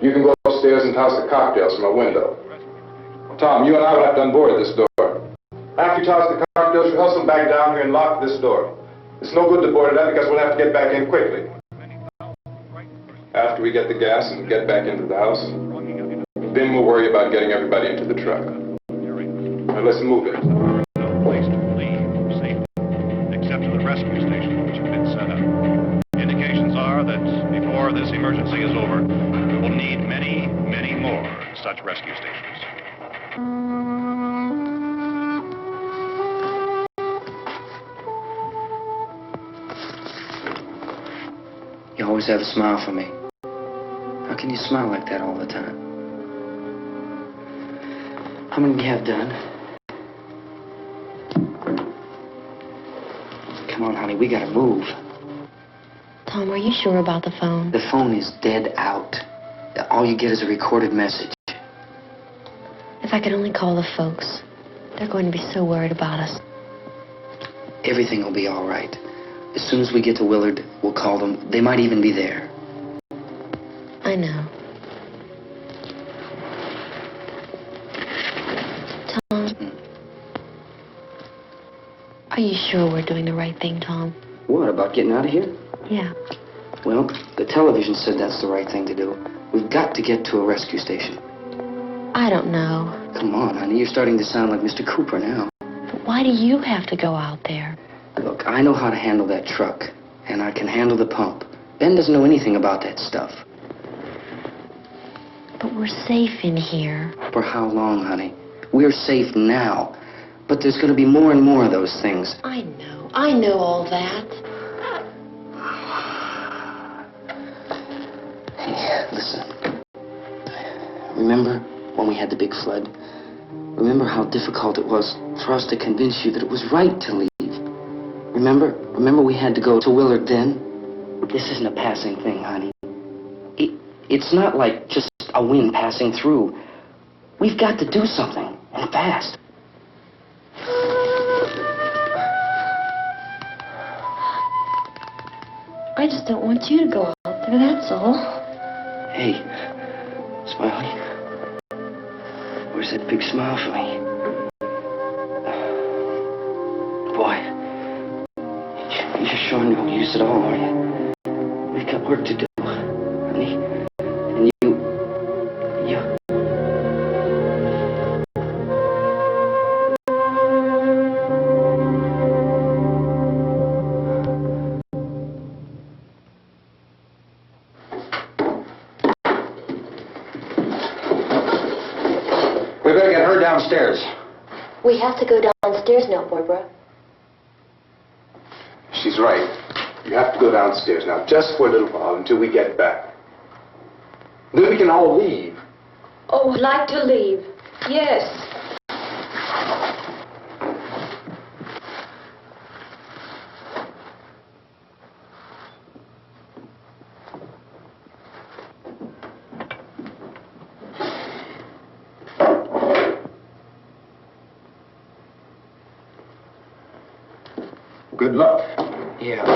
You can go upstairs and toss the cocktails from a window. Tom, you and I will have to unboard this door. After you toss the cocktails, you hustle back down here and lock this door. It's no good to board it up because we'll have to get back in quickly. After we get the gas and get back into the house, then we'll worry about getting everybody into the truck. Now let's move it. No place to leave safely, except to the rescue station, which has been set up. Indications are that before this emergency is over, we will need many, many more such rescue stations. You always have a smile for me. How can you smile like that all the time? How many do you have done? Come on, honey, we gotta move. Tom, are you sure about the phone? The phone is dead out. All you get is a recorded message. If I could only call the folks. They're going to be so worried about us. Everything will be all right. As soon as we get to Willard, we'll call them. They might even be there. I know. Tom, are you sure we're doing the right thing, Tom? What, about getting out of here? Yeah. Well, the television said that's the right thing to do. We've got to get to a rescue station. I don't know. Come on, honey, you're starting to sound like Mr. Cooper now. But why do you have to go out there? Look, I know how to handle that truck, and I can handle the pump. Ben doesn't know anything about that stuff. But we're safe in here. For how long, honey? We're safe now. But there's going to be more and more of those things. I know. I know all that. Hey, listen. Remember when we had the big flood? Remember how difficult it was for us to convince you that it was right to leave? Remember? Remember we had to go to Willard then? This isn't a passing thing, honey. It's not like just a wind passing through. We've got to do something, and fast. I just don't want you to go out there, that's all. Hey, Smiley. Where's that big smile for me? Boy, you're showing no use at all, are you? We've got work to do, honey. And you... We better get her downstairs. We have to go downstairs now, Barbara. She's right. You have to go downstairs now, just for a little while, until we get back. Then we can all leave. Oh, I'd like to leave. Yes. Good luck. Yeah.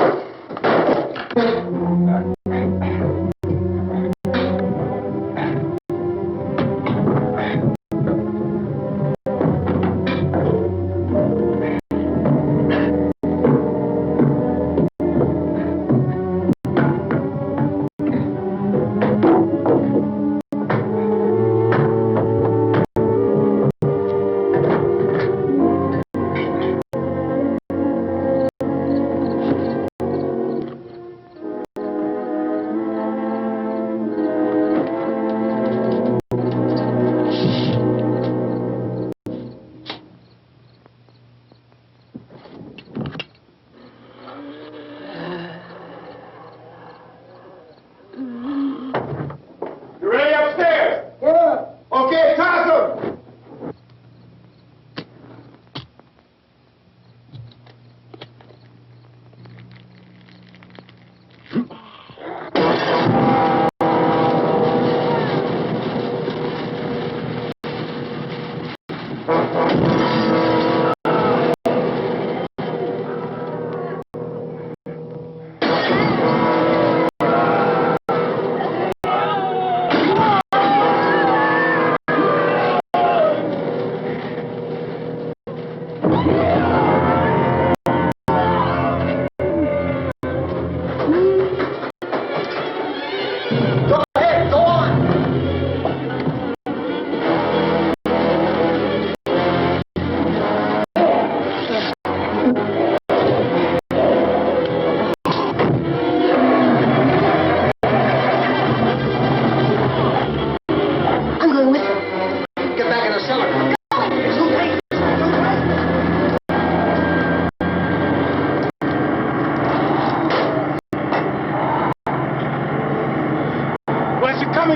You ready upstairs? Yeah. Okay, toss them.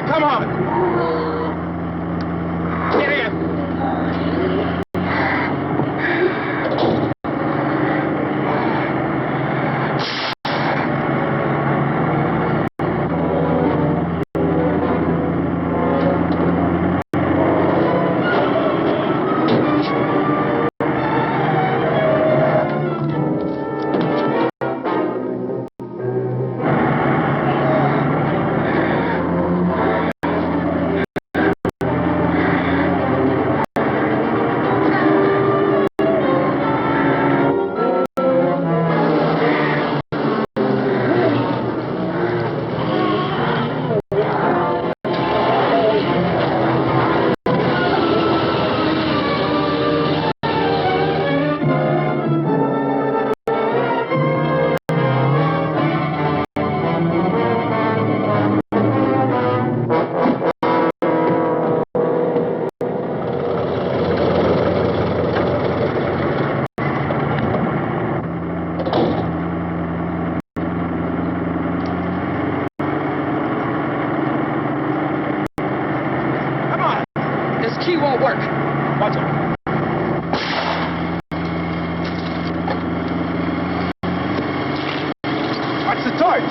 Come on. Get in. the torch!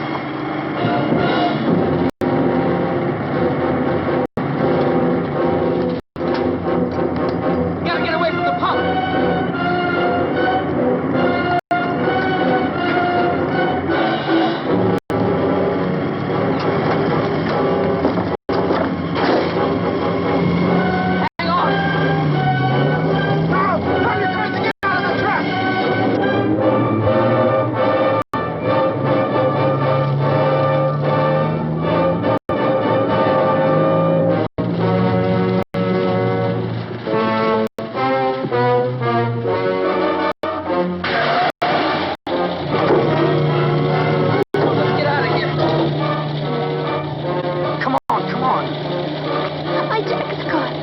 Gotta get away from the pump. Hang on. Now, how are you going to get out of the trap? Let's get out of here. Come on, come on. My jacket's caught.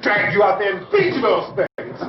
Drag you out there and feed you those things!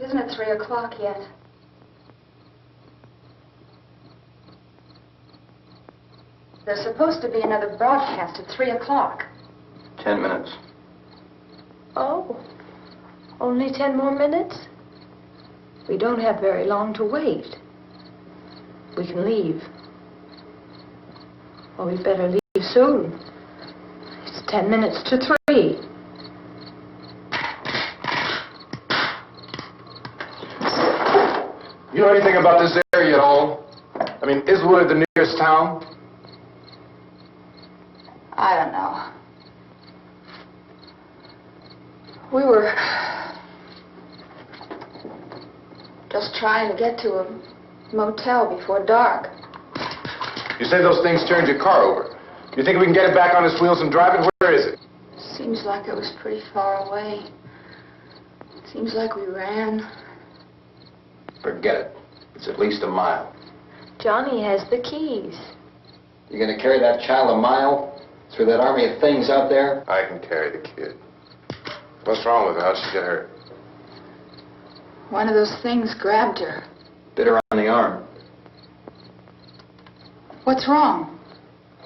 Isn't it 3 o'clock yet? There's supposed to be another broadcast at 3 o'clock. 10 minutes. Oh, only 10 more minutes? We don't have very long to wait. we can leave. Well, we better leave soon. It's 10 minutes to 3. You know anything about this area at all? I mean, is Wood the nearest town? I don't know. We were just trying to get to a motel before dark. You say those things turned your car over. You think we can get it back on its wheels and drive it? Where is it? Seems like it was pretty far away. Seems like we ran. Forget it. It's at least a mile. Johnny has the keys. You're going to carry that child a mile through that army of things out there? I can carry the kid. What's wrong with her? How'd she get hurt? One of those things grabbed her. Bit her on the arm. What's wrong?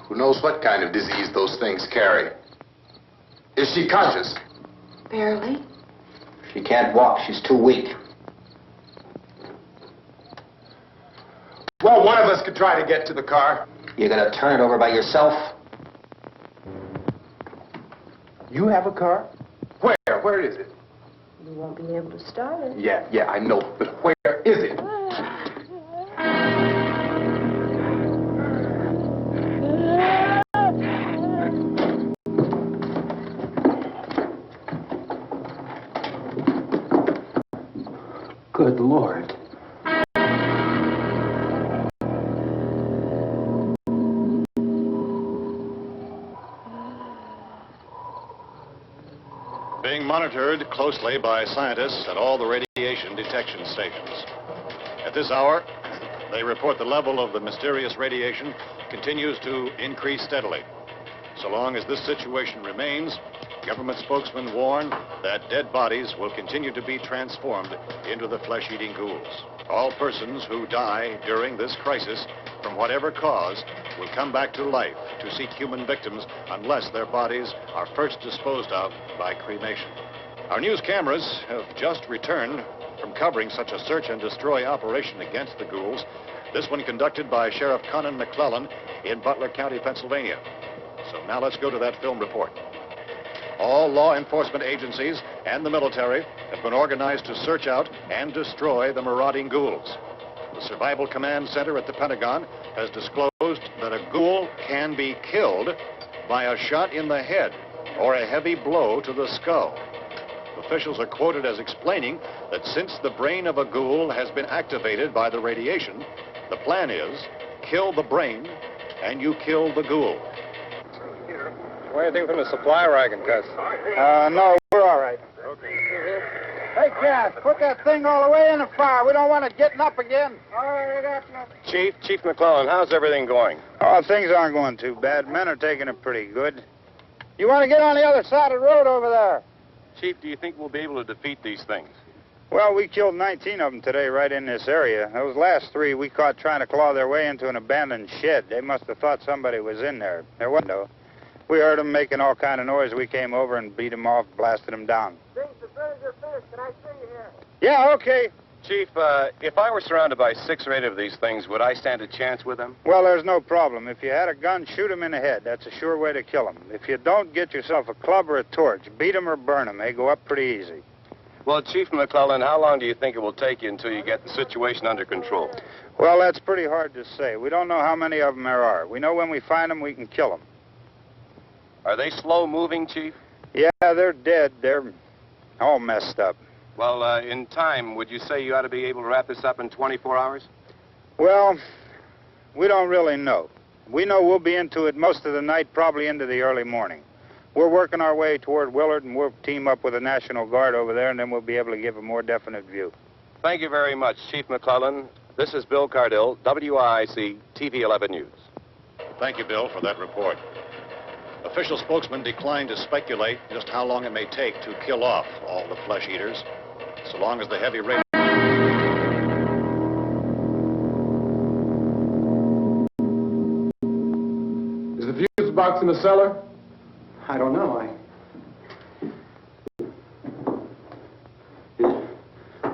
Who knows what kind of disease those things carry? Is she conscious? Barely. She can't walk. She's too weak. Well, one of us could try to get to the car. You're going to turn it over by yourself? You have a car? Where? Where is it? You won't be able to start it. Yeah, I know. But where is it? Good Lord. Being monitored closely by scientists at all the radiation detection stations. At this hour, they report the level of the mysterious radiation continues to increase steadily. So long as this situation remains, government spokesmen warn that dead bodies will continue to be transformed into the flesh-eating ghouls. All persons who die during this crisis, from whatever cause, will come back to life to seek human victims unless their bodies are first disposed of by cremation. Our news cameras have just returned from covering such a search and destroy operation against the ghouls, this one conducted by Sheriff Conan McClellan in Butler County, Pennsylvania. So now let's go to that film report. All law enforcement agencies and the military have been organized to search out and destroy the marauding ghouls. The Survival Command Center at the Pentagon has disclosed that a ghoul can be killed by a shot in the head or a heavy blow to the skull. Officials are quoted as explaining that since the brain of a ghoul has been activated by the radiation, the plan is kill the brain and you kill the ghoul. What do you think from the supply wagon, Gus? No, we're all right. Hey, Cass, put that thing all the way in the fire. We don't want it getting up again. All right, Chief McClellan, how's everything going? Oh, things aren't going too bad. Men are taking it pretty good. You want to get on the other side of the road over there? Chief, do you think we'll be able to defeat these things? Well, we killed 19 of them today right in this area. Those last 3 we caught trying to claw their way into an abandoned shed. They must have thought somebody was in there. There wasn't, though. We heard them making all kind of noise. We came over and beat them off, blasted them down. Things are very good finished. Can I see you here? Yeah, okay. Chief, if I were surrounded by 6 or 8 of these things, would I stand a chance with them? Well, there's no problem. If you had a gun, shoot them in the head. That's a sure way to kill them. If you don't, get yourself a club or a torch. Beat them or burn them. They go up pretty easy. Well, Chief McClellan, how long do you think it will take you until you get the situation under control? Well, that's pretty hard to say. We don't know how many of them there are. We know when we find them, we can kill them. Are they slow-moving, Chief? Yeah, they're dead. They're all messed up. Well, in time, would you say you ought to be able to wrap this up in 24 hours? Well, we don't really know. We know we'll be into it most of the night, probably into the early morning. We're working our way toward Willard, and we'll team up with the National Guard over there, and then we'll be able to give a more definite view. Thank you very much, Chief McClellan. This is Bill Cardill, WIC TV 11 News. Thank you, Bill, for that report. Official spokesmen declined to speculate just how long it may take to kill off all the flesh eaters, so long as the heavy rate. Is the fuse box in the cellar? I don't know.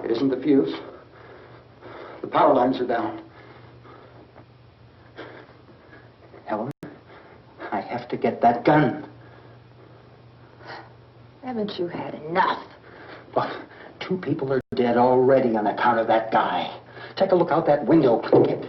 It isn't the fuse. The power lines are down. Helen, I have to get that gun. Haven't you had enough? But 2 people are dead already on account of that guy. Take a look out that window, Plunkett.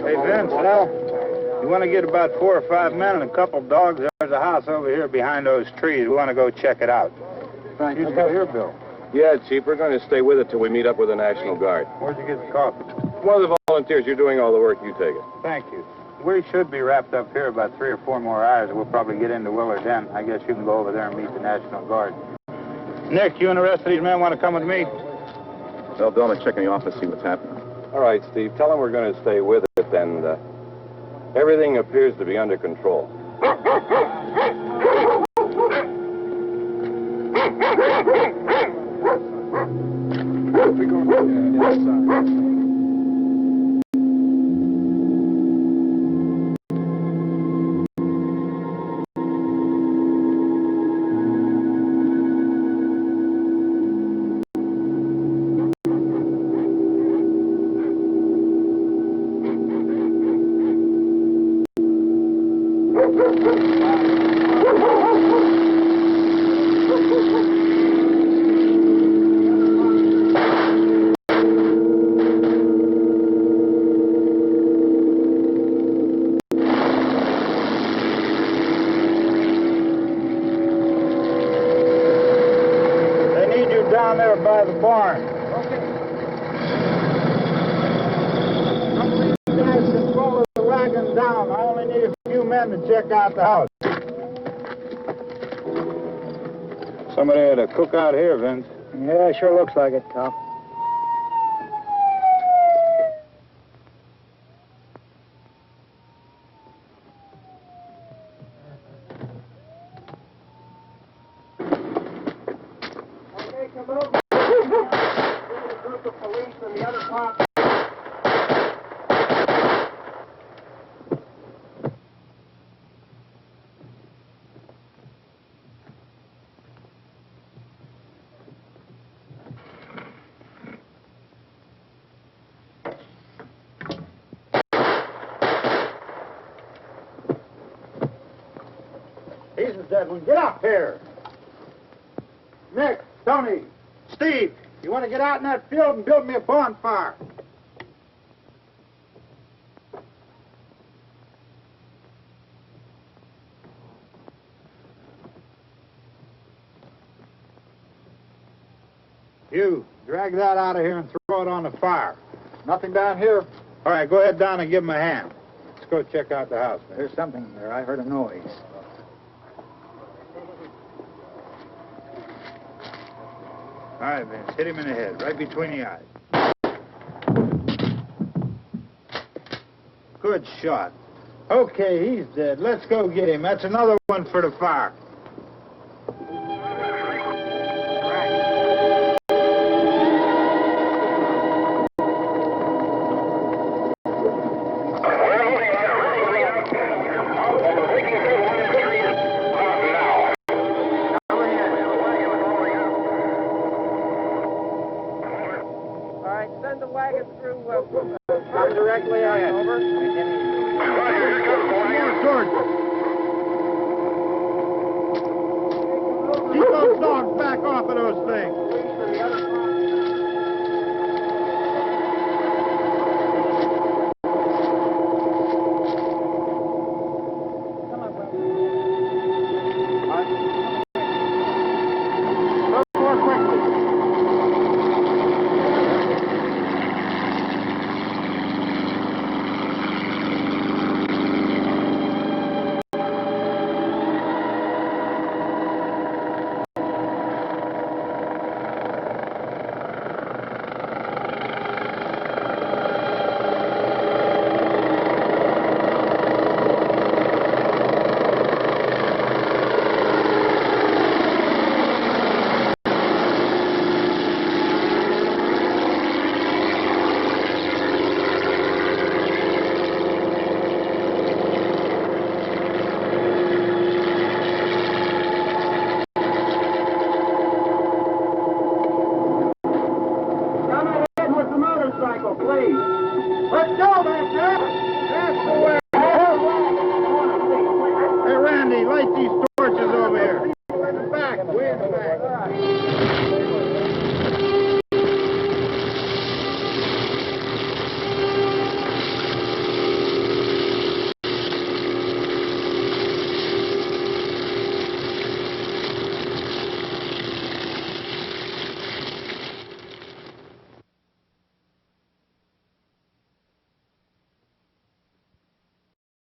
Hey, Vince, Al, you want to get about 4 or 5 men and a couple dogs? There's a house over here behind those trees. We want to go check it out. Thank You you. go here, Bill. Yeah, Chief, we're going to stay with it till we meet up with the National Guard. Where'd you get the coffee? One of the volunteers, you're doing all the work, you take it. Thank you. We should be wrapped up here about 3 or 4 more hours. We'll probably get into Willard's End. I guess you can go over there and meet the National Guard. Nick, you and the rest of these men want to come with me? Well, Bill, I'm check in the office, see what's happening. All right, Steve, tell them we're going to stay with it, and everything appears to be under control. Down there by the barn. Some of you guys can follow the wagon down. I only need a few men to check out the house. Somebody had a cookout here, Vince. Yeah, sure looks like it, Tom. He's the dead one. Get up here. Nick, Tony, Steve, you want to get out in that field and build me a bonfire? You, drag that out of here and throw it on the fire. Nothing down here. All right, go ahead down and give him a hand. Let's go check out the house. There's something there. I heard a noise. All right, Vince, hit him in the head, right between the eyes. Good shot. Okay, he's dead. Let's go get him. That's another one for the fire. Directly on over. Keep those dogs back off of those things. Please. Let's go, Master. That's the way. Hey, Randy, light these